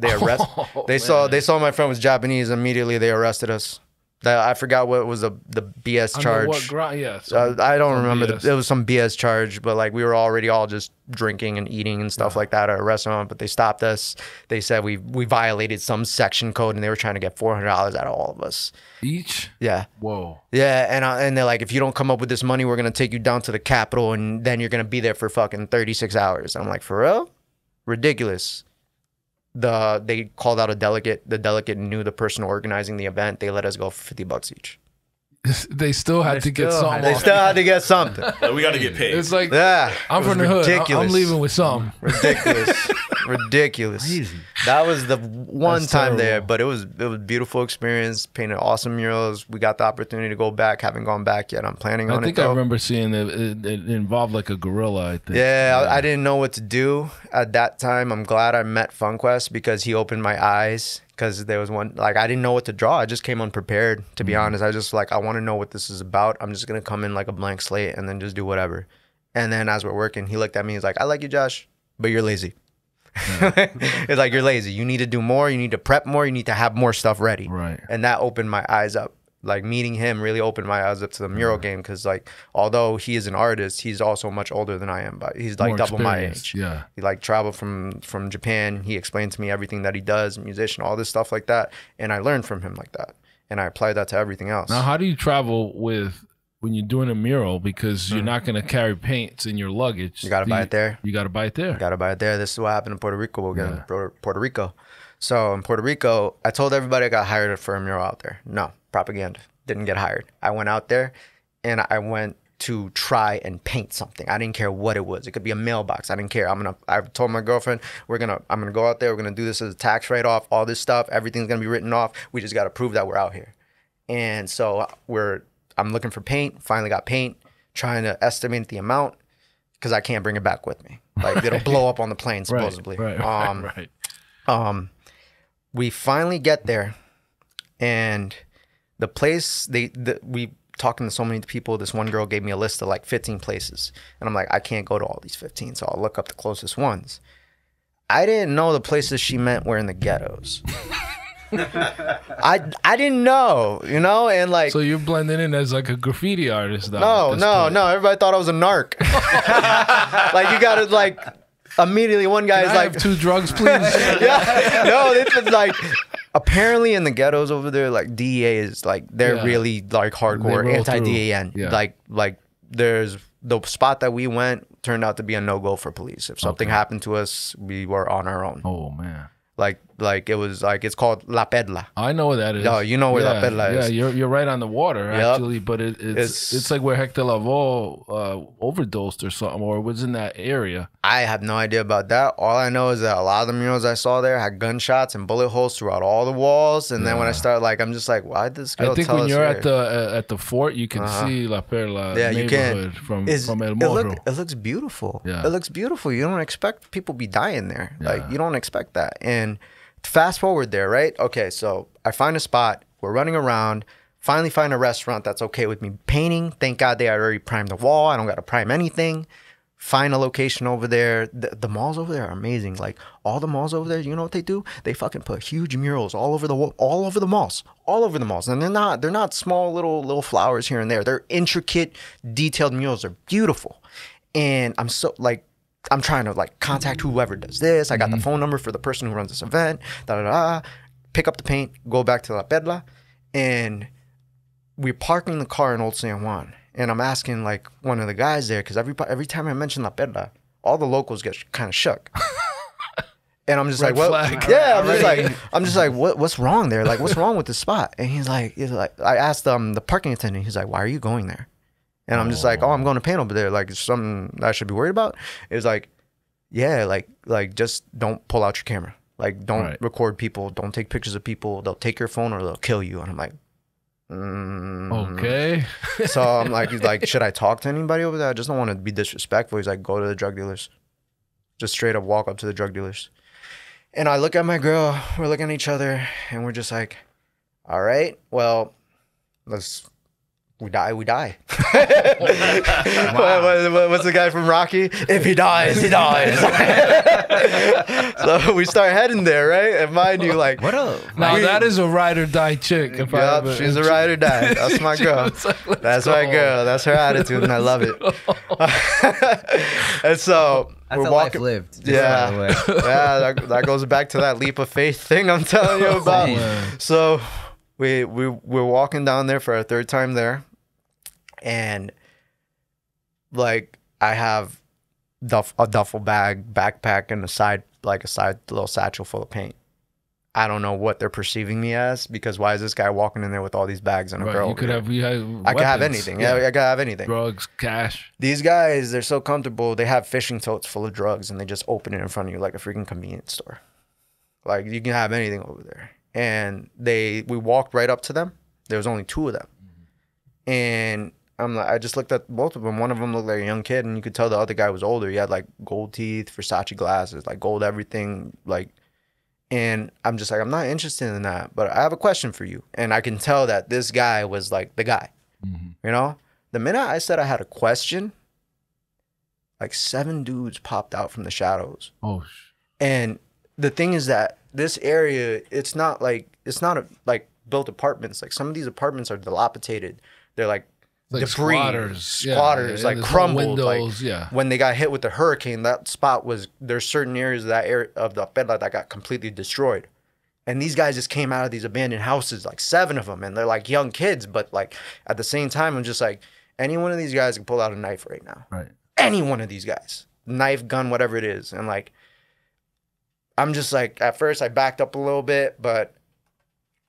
They saw my friend was Japanese. Immediately they arrested us. I forgot what was the BS charge. I don't remember. It was some BS charge, but like we were already all just drinking and eating and stuff like that at a restaurant. But they stopped us. They said we violated some section code, and they were trying to get $400 out of all of us each. Yeah. Whoa. Yeah, and they're like, if you don't come up with this money, we're gonna take you down to the Capitol, and then you're gonna be there for fucking 36 hours. I'm like, for real? Ridiculous. They called out a delegate. The delegate knew the person organizing the event. They let us go for $50 each. They still had to get something. They still had to get something. We got to get paid. It's like, yeah, I'm from the hood. I'm leaving with something. Ridiculous. Ridiculous. Crazy. That was the one time there, but it was a beautiful experience. Painted awesome murals. We got the opportunity to go back. Haven't gone back yet. I'm planning on it. I think I remember seeing it involved like a gorilla. I think. Yeah, I didn't know what to do at that time. I'm glad I met FunQuest because he opened my eyes. Because there was one, like, I didn't know what to draw. I just came unprepared, to be honest. I just, like, I want to know what this is about. I'm just going to come in like a blank slate and then just do whatever. And then as we're working, he looked at me. He's like, I like you, Josh, but you're lazy. Yeah. It's like, you're lazy. You need to do more. You need to prep more. You need to have more stuff ready. Right. And that opened my eyes up. Like, meeting him really opened my eyes up to the mural game because, like, although he is an artist, he's also much older than I am. But he's, like, double my age. Yeah. He, like, traveled from Japan. He explained to me everything that he does, musician, all this stuff like that. And I learned from him like that. And I applied that to everything else. Now, how do you travel when you're doing a mural? Because you're not going to carry paints in your luggage. You got to buy it there. You got to buy it there. You got to buy it there. This is what happened in Puerto Rico again. Yeah. Puerto Rico. So, in Puerto Rico, I told everybody I got hired for a mural out there. No, propaganda. Didn't get hired. I went out there and I went to try and paint something. I didn't care what it was. It could be a mailbox. I didn't care. I told my girlfriend, I'm gonna go out there. We're gonna do this as a tax write-off. All this stuff. Everything's gonna be written off. We just gotta prove that we're out here. And so I'm looking for paint. Finally got paint. Trying to estimate the amount because I can't bring it back with me. Like it'll blow up on the plane supposedly. Right. We finally get there, and the place we talking to so many people. This one girl gave me a list of like 15 places, and I'm like, I can't go to all these 15, so I'll look up the closest ones. I didn't know the places she meant were in the ghettos. I didn't know, and like. So you're blending in as like a graffiti artist, though. No. Everybody thought I was a narc. Like you gotta like immediately. One guy's like, I have 2 drugs, please. Yeah, no, this is like. Apparently in the ghettos over there, like DEA is like they're really like hardcore anti-DEAN. Yeah. Like there's the spot that we went turned out to be a no-go for police. If something happened to us, we were on our own. Oh man. Like it was like it's called La Perla. I know where that is. No, you know where La Perla is. Yeah, you're right on the water actually, but it's like where Hector Lavoe overdosed or something, or was in that area. I have no idea about that. All I know is that a lot of the murals I saw there had gunshots and bullet holes throughout all the walls. And then when I started, like, I'm just like, why did this girl tell us? I think when you're at the fort, you can see La Perla neighborhood from El Morro. It looks beautiful. Yeah. It looks beautiful. You don't expect people be dying there. Like you don't expect that. And fast forward there, right? Okay, so I find a spot. We're running around. Finally find a restaurant that's okay with me painting. Thank God they had already primed the wall. I don't got to prime anything. Find a location over there. The malls over there are amazing. Like all the malls over there, you know what they do? They fucking put huge murals all over the malls. And they're not small little flowers here and there. They're intricate, detailed murals. They're beautiful. And I'm trying to like contact whoever does this. I got the phone number for the person who runs this event. Pick up the paint, go back to La Perla, and we're parking the car in Old San Juan. And I'm asking like one of the guys there because every time I mention La Perla, all the locals get kind of shook. And I'm just like, what? Yeah, I'm just like, what's wrong there? Like, what's wrong with this spot? And he's like, I asked the parking attendant. He's like, why are you going there? And I'm just like, oh, I'm going to paint over there. Like, it's something I should be worried about. It was like, yeah, like just don't pull out your camera. Like, don't record people. Don't take pictures of people. They'll take your phone or they'll kill you. And I'm like, okay. So I'm like, he's like, should I talk to anybody over there? I just don't want to be disrespectful. He's like, go to the drug dealers. Just straight up walk up to the drug dealers. And I look at my girl. We're looking at each other. And we're just like, all right, well, let's we die, we die. What's the guy from Rocky? If he dies, he dies. So we start heading there, right? And mind you, like, What up? Now that is a ride or die chick. If I yep, ever- she's a ride or die. That's my girl. That's my girl. That's her attitude, and I love it. And so That's we're a walking. life lived. Yeah, By the way. yeah. That goes back to that leap of faith thing I'm telling you about. man. So we're walking down there for our third time there, and like I have a duffel bag, backpack, and a side little satchel full of paint. I don't know what they're perceiving me as, because why is this guy walking in there with all these bags and a Right, girl? you could over have, there? I could have anything. Yeah, I could have anything. drugs, cash. These guys, they're so comfortable. They have fishing totes full of drugs, and they just open it in front of you like a freaking convenience store. Like, you can have anything over there. And we walked right up to them. There was only 2 of them. And I just looked at both of them. One of them looked like a young kid, and you could tell the other guy was older. He had like gold teeth, Versace glasses, like gold everything. Like, and I'm just like, I'm not interested in that, but I have a question for you. And I can tell that this guy was like the guy. You know, the minute I said I had a question, like 7 dudes popped out from the shadows. Oh, And the thing is that this area, it's not like built apartments. Like, some of these apartments are dilapidated. They're like debris, squatters, like there's no crumbled. windows, Like, when they got hit with the hurricane, that spot there's certain areas of that area of the Pedla that got completely destroyed. And these guys just came out of these abandoned houses, like 7 of them, and they're like young kids. But like at the same time, I'm just like, any one of these guys can pull out a knife right now. right. Any one of these guys, knife, gun, whatever it is. And like, I'm just like, at first I backed up a little bit, but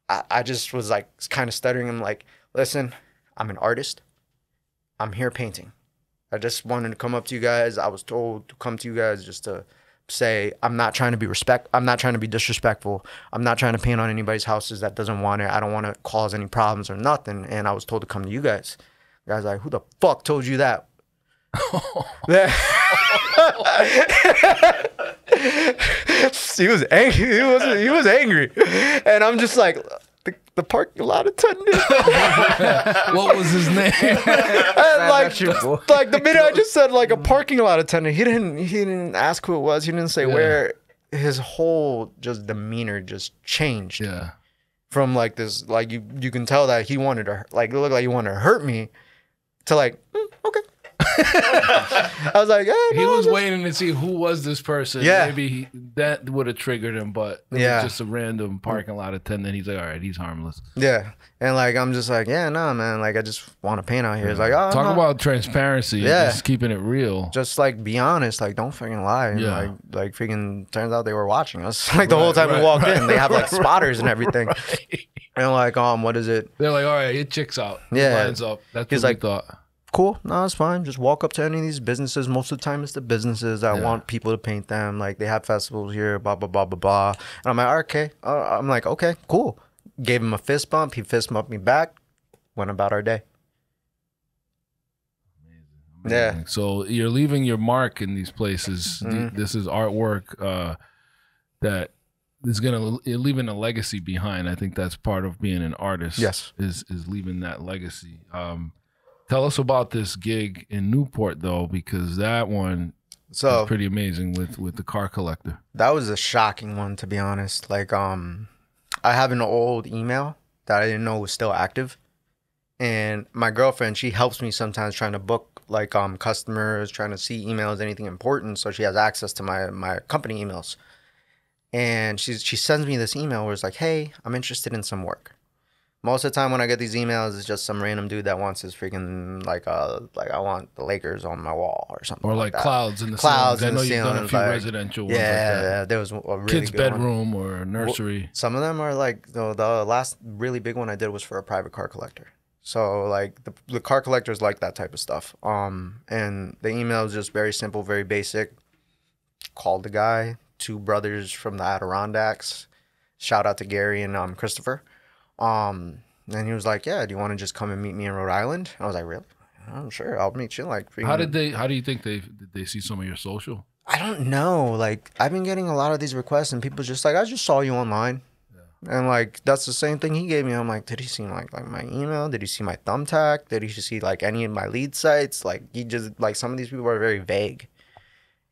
I just was like kind of stuttering. I'm like, listen, I'm an artist. I'm here painting. I just wanted to come up to you guys. I was told to come to you guys just to say, I'm not trying to be disrespectful. I'm not trying to paint on anybody's houses that doesn't want it. I don't want to cause any problems or nothing. And I was told to come to you guys. The guy's like, who the fuck told you that? He was angry. He was angry. And I'm just like, the parking lot attendant. What was his name? And like the minute I just said like a parking lot attendant, he didn't ask who it was. He didn't say where. His whole just demeanor just changed. Yeah. From like this, like you can tell that he wanted to, like, it looked like he wanted to hurt me, to like, okay. I was like, He was waiting to see who was this person. Yeah. Maybe that would have triggered him, but it was just a random parking lot attendant. He's like, all right, he's harmless. Yeah. And like, I'm just like, yeah, no, man. Like, I just want to paint out here. It's like, oh, Talk no. about transparency. Yeah. Just keeping it real. Just like, be honest. Like, don't freaking lie. And Yeah. like freaking turns out they were watching us. Like the whole time we walked in, they have like spotters and everything. And like, what is it? They're like, all right, it checks out. Yeah. Lines up. That's He's what like, we thought. Cool, no, it's fine. Just walk up to any of these businesses. Most of the time, it's the businesses that want people to paint them. Like, they have festivals here, blah, blah, blah, blah, blah. And I'm like, okay. I'm like, okay, cool. Gave him a fist bump. He fist bumped me back. Went about our day. Yeah. So you're leaving your mark in these places. This is artwork that is you're leaving a legacy behind. I think that's part of being an artist. Yes. Is leaving that legacy. Tell us about this gig in Newport, though, because that one is pretty amazing with the car collector. That was a shocking one, to be honest. Like, I have an old email that I didn't know was still active. And my girlfriend, she helps me sometimes trying to book like customers, trying to see emails, anything important. So she has access to my company emails. And she sends me this email where it's like, hey, I'm interested in some work. Most of the time when I get these emails, it's just some random dude that wants his freaking, like I want the Lakers on my wall or something. Or like that. clouds in the Clouds ceilings. in I know the you've done a ceilings, few like, residential ones like Yeah, that. there was a really Kid's good one. bedroom or a nursery. Some of them are like, the last really big one I did was for a private car collector. So like the car collectors like that type of stuff. And the email is just very simple, very basic. Called the guy, 2 brothers from the Adirondacks. Shout out to Gary and Christopher. And he was like, yeah, do you want to just come and meet me in Rhode Island? And I was like, really? I'm sure I'll meet you. Like, How do you think did they see some of your social? I don't know. Like, I've been getting a lot of these requests and people just like, I just saw you online. And like that's the same thing he gave me. I'm like, did he see like my email? Did he see my thumbtack? Did he see like any of my lead sites? Like he just like some of these people are very vague.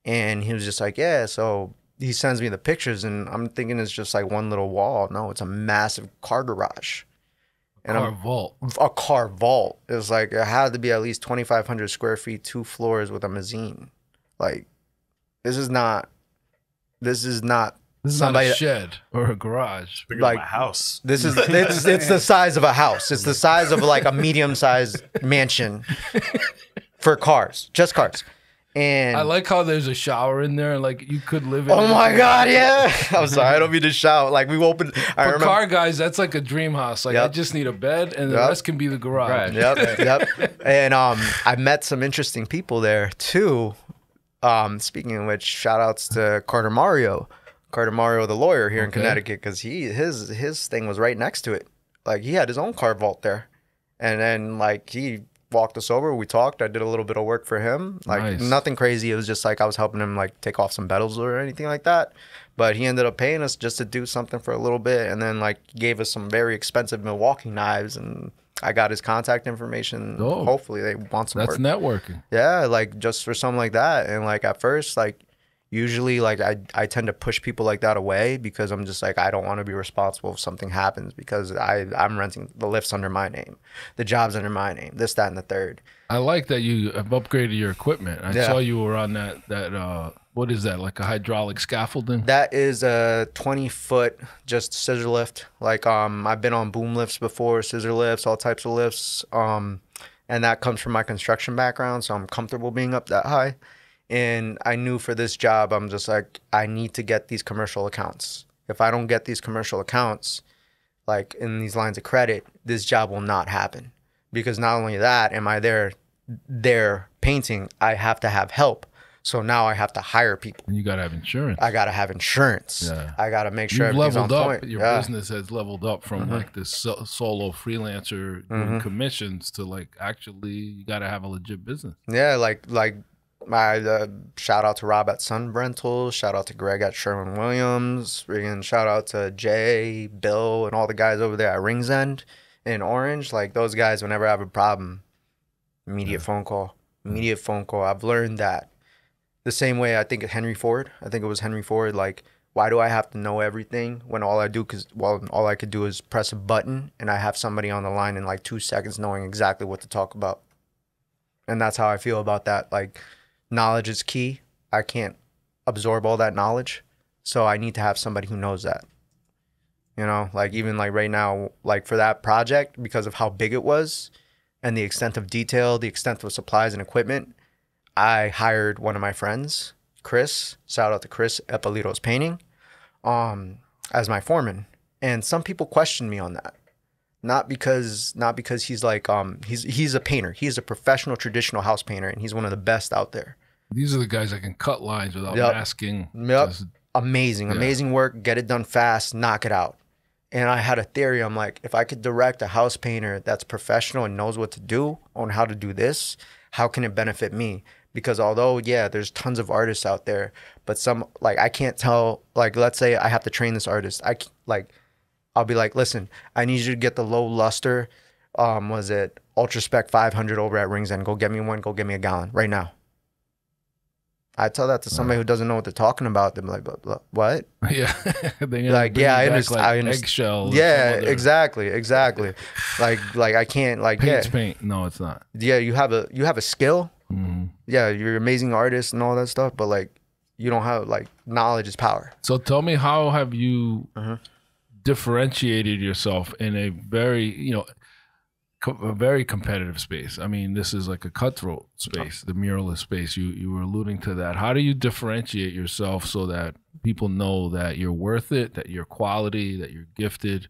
And he was just like, yeah. So he sends me the pictures, and I'm thinking it's just like one little wall. No, it's a massive car garage. And Car vault. A car vault. It was like it had to be at least 2,500 square feet, 2 floors with a mezzanine. Like this is not somebody, not a shed or a garage. Bigger like than my house. This is it's the size of a house. It's the size of like a medium-sized mansion for cars, just cars. And I like how there's a shower in there, and like you could live in. oh my god, yeah! I'm sorry, I don't mean to shout. Like we opened. For car guys, that's like a dream house. Like I Yep. just need a bed, and the Yep. rest can be the garage. Yep. And I met some interesting people there too. Speaking of which, shout outs to Carter Mario, the lawyer here in Connecticut, because his thing was right next to it. Like he had his own car vault there, and then like he walked us over. We talked. I did a little bit of work for him. Like Nice. nothing crazy. It was just like I was helping him like take off some pedals or anything like that. But he ended up paying us just to do something for a little bit, and then like gave us some very expensive Milwaukee knives, and I got his contact information. Oh. Hopefully they want some That's work. networking. Yeah, like just for something like that. And like at first, like usually like I tend to push people like that away because I'm just like I don't want to be responsible if something happens because I'm renting the lifts under my name, the job's under my name, this, that, and the third. I like that you have upgraded your equipment. I Yeah. saw you were on that what is that, like a hydraulic scaffolding? That is a 20-foot just scissor lift. Like I've been on boom lifts before, scissor lifts, all types of lifts. And that comes from my construction background, so I'm comfortable being up that high. And I knew for this job, I'm just like, I need to get these commercial accounts. If I don't get these commercial accounts, like in these lines of credit, this job will not happen. Because not only that, am I there painting, I have to have help. So now I have to hire people. And you got to have insurance. I got to have insurance. Yeah. I got to make sure You've everything's on leveled up. point. Your Yeah. business has leveled up from like this solo freelancer doing commissions to like actually you got to have a legit business. Yeah, like my shout out to Rob at Sun Rentals, shout out to Greg at Sherwin-Williams, and shout out to Jay, Bill, and all the guys over there at Rings End in Orange. Like those guys, whenever I have a problem, immediate phone call. I've learned that the same way I think Henry Ford. Like, why do I have to know everything when all I could do is press a button and I have somebody on the line in like 2 seconds knowing exactly what to talk about. And that's how I feel about that. Like, knowledge is key. I can't absorb all that knowledge. So I need to have somebody who knows that. You know, like even like right now, like for that project, because of how big it was and the extent of detail, the extent of supplies and equipment, I hired one of my friends, Chris, shout out to Chris Eppolito's Painting, as my foreman. And some people question me on that. Not because he's like he's a painter. He's a professional traditional house painter, and he's one of the best out there. These are the guys that can cut lines without Yep. masking. Yep. Just- Amazing work. Get it done fast. Knock it out. And I had a theory. I'm like, if I could direct a house painter that's professional and knows what to do on how to do this, how can it benefit me? Because although, yeah, there's tons of artists out there, but some, like, I can't tell, like, let's say I have to train this artist. I'll be like, listen, I need you to get the low luster, was it Ultra Spec 500 over at Rings End. Go get me one. Go get me a gallon right now. I tell that to somebody who doesn't know what they're talking about. They're like, what? Yeah. Then Like, yeah, I understand. Like eggshell. Yeah, exactly. Like I can't, like, Paint's yeah, paint. No, it's not. yeah. You have a skill. Mm-hmm. Yeah, you're an amazing artist and all that stuff. But like, you don't have, like, knowledge is power. So tell me, how have you differentiated yourself in a very, a very competitive space? I mean, this is like a cutthroat space, the muralist space. You were alluding to that. How do you differentiate yourself so that people know that you're worth it, that you're quality, that you're gifted,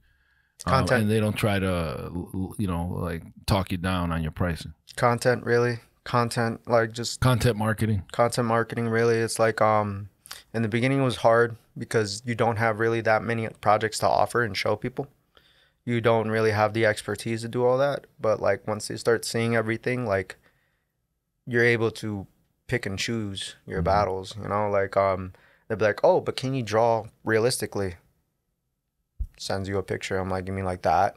Content. and they don't try to, like talk you down on your pricing? Content, really. Content, like just Content marketing. content marketing, really. It's like, in the beginning it was hard because you don't have really that many projects to offer and show people. You don't really have the expertise to do all that. But like once they start seeing everything, like you're able to pick and choose your battles, like they'll be like, oh, but can you draw realistically? sends you a picture. I'm like, you mean like that?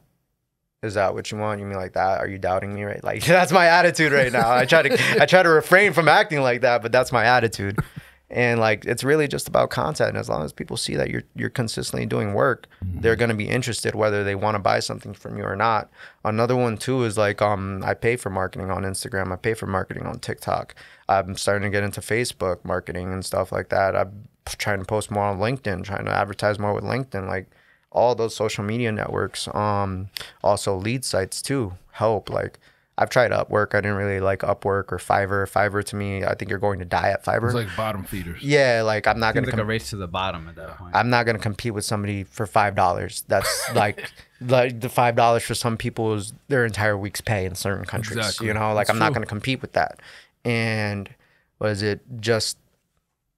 Is that what you want? You mean like that? Are you doubting me, right? Like, that's my attitude right now. I try to refrain from acting like that, but that's my attitude. And like, it's really just about content. And as long as people see that you're consistently doing work, they're going to be interested whether they want to buy something from you or not. Another one too is like, I pay for marketing on Instagram. I pay for marketing on TikTok. I'm starting to get into Facebook marketing and stuff like that. I'm trying to post more on LinkedIn, trying to advertise more with LinkedIn. Like, all those social media networks, also lead sites too help. Like, I've tried Upwork. I didn't really like Upwork or Fiverr. Fiverr, to me, I think you're going to die at Fiverr. It's like bottom feeders. Yeah, like I'm not going to like a race to the bottom at that point. I'm not going to compete with somebody for $5. That's like the $5 for some people is their entire week's pay in certain countries. Exactly. You know, like I'm not going to compete with that. And what is it? Just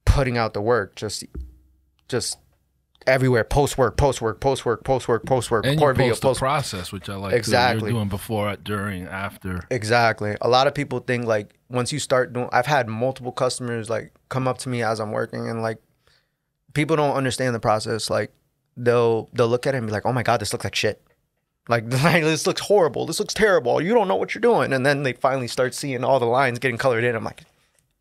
putting out the work, just everywhere, post work, and you post the process, which I like. Exactly. You're doing before, during, after. Exactly. A lot of people think like once you start doing, I've had multiple customers like come up to me as I'm working, and like people don't understand the process. Like they'll look at it and be like, oh my God, this looks like shit. Like this looks horrible. This looks terrible. You don't know what you're doing. And then they finally start seeing all the lines getting colored in. I'm like,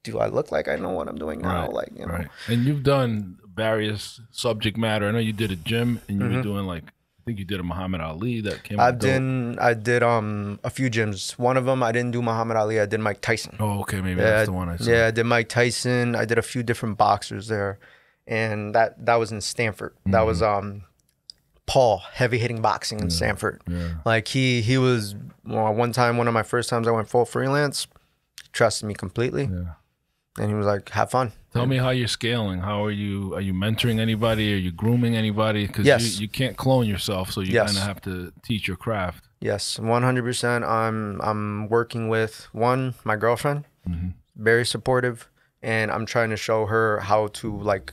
do I look like I know what I'm doing now? Right, like, you know. right. And you've done various subject matter. I know you did a gym, and you were doing like, I think you did a Muhammad Ali that came out. I did a few gyms. One of them I didn't do Muhammad Ali. I did Mike Tyson. Oh, okay, maybe that's the one I saw. Yeah, I did Mike Tyson. I did a few different boxers there, and that was in Stanford. That was Paul, heavy hitting boxing in Stanford. Yeah. Like he was one time, one of my first times I went full freelance, trusted me completely. Yeah. And he was like, have fun. Tell me how you're scaling. How are you mentoring anybody? Are you grooming anybody? Because you can't clone yourself, so you kind of have to teach your craft. Yes, 100%. I'm working with my girlfriend, very supportive, and I'm trying to show her how to like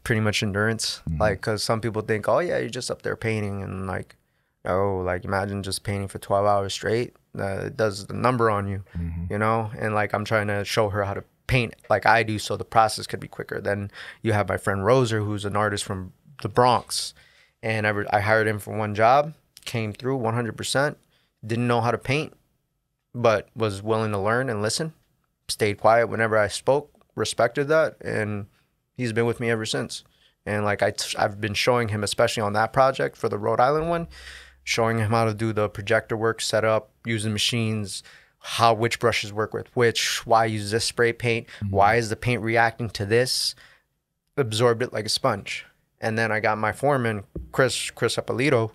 pretty much endurance. Like, because some people think, oh yeah, you're just up there painting, and like, oh, like imagine just painting for 12 hours straight. It does the number on you, you know? And like, I'm trying to show her how to paint like I do, so the process could be quicker. Then you have my friend Roser, who's an artist from the Bronx. And I hired him for one job, came through 100%, didn't know how to paint, but was willing to learn and listen, stayed quiet whenever I spoke, respected that. And he's been with me ever since. And like, I've been showing him, especially on that project for the Rhode Island one, showing him how to do the projector work, set up, using machines, which brushes work with which, why use this spray paint, why is the paint reacting to this, absorbed it like a sponge. And then I got my foreman, Chris Apolito,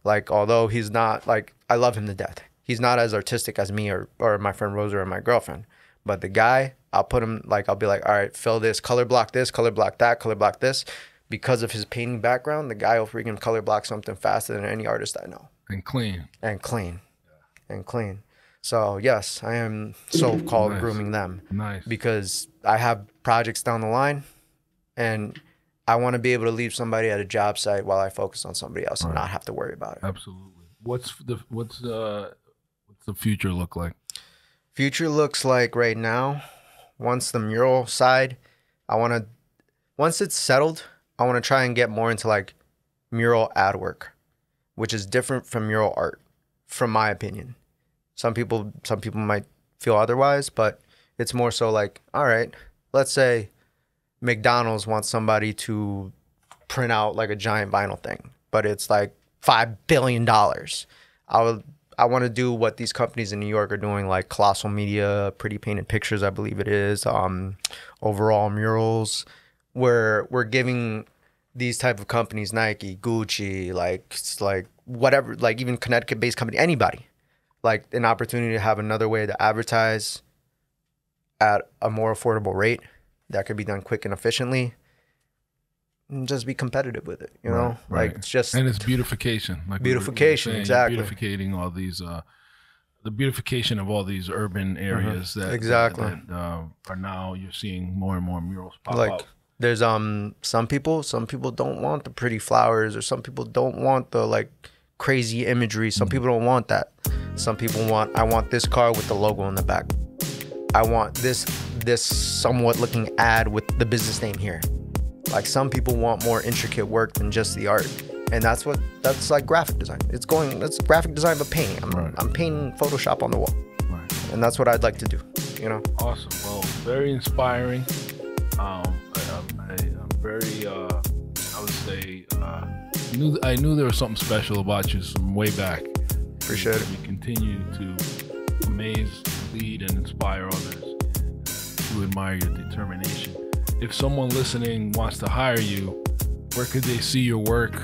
like, although he's not, like, I love him to death. He's not as artistic as me or my friend Rosa or my girlfriend. But the guy, I'll put him, like, I'll be like, all right, fill this, color block this, color block that, color block this. Because of his painting background, the guy will freaking color block something faster than any artist I know. And clean. And clean. Yeah. And clean. So, yes, I am so-called grooming them. Nice. Because I have projects down the line, and I want to be able to leave somebody at a job site while I focus on somebody else and not have to worry about it. Absolutely. What's the future look like? Future looks like right now, once the mural side, once it's settled, I want to try and get more into like mural ad work, which is different from mural art, from my opinion. Some people might feel otherwise, but it's more so like, all right, let's say McDonald's wants somebody to print out like a giant vinyl thing, but it's like $5 billion. I want to do what these companies in New York are doing, like Colossal Media, Pretty Painted Pictures, I believe it is, Overall Murals, where we're giving these type of companies, Nike, Gucci, like whatever, like even Connecticut-based company, anybody, like an opportunity to have another way to advertise at a more affordable rate that could be done quick and efficiently, and just be competitive with it, you know? Right. Like, it's just... And it's beautification. Like beautification, exactly. Beautificating all these... the beautification of all these urban areas that are now, you're seeing more and more murals pop up. There's some people don't want the pretty flowers, or some people don't want the like crazy imagery. Some people don't want that. Some people I want this car with the logo in the back. I want this somewhat looking ad with the business name here. Like some people want more intricate work than just the art. And that's like graphic design. It's graphic design, but painting. I'm painting Photoshop on the wall. Right. And that's what I'd like to do, you know? Awesome. Well, very inspiring. I'm very, I would say, I knew there was something special about you from way back. Appreciate it. You continue to amaze, lead, and inspire others. And we admire your determination. If someone listening wants to hire you, where could they see your work?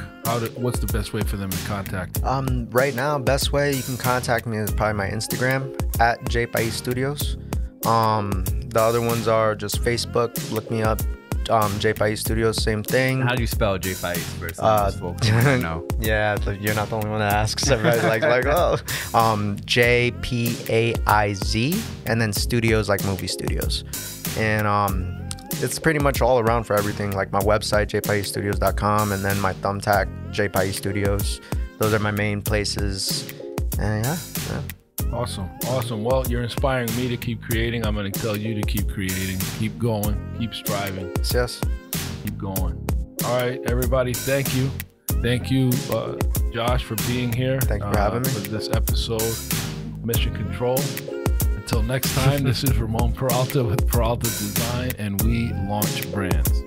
What's the best way for them to contact you? Right now, best way you can contact me is probably my Instagram at JPaiz Studios. The other ones are just Facebook. Look me up. JPaiz Studios, same thing. How do you spell JPaiz versus folks? No. Yeah, you're not the only one that asks. Everybody's like, oh, JPaiz, and then studios like movie studios, and it's pretty much all around for everything. Like my website, JPaizStudios.com, and then my thumbtack, JPaiz Studios. Those are my main places. And yeah. Awesome. Well, you're inspiring me to keep creating. I'm going to tell you to keep creating, keep going, keep striving. Yes. Keep going. All right, everybody. Thank you. Thank you, Josh, for being here. Thank you for having me. For this episode, Mission Control. Until next time, this is Ramon Peralta with Peralta Design, and we launch brands.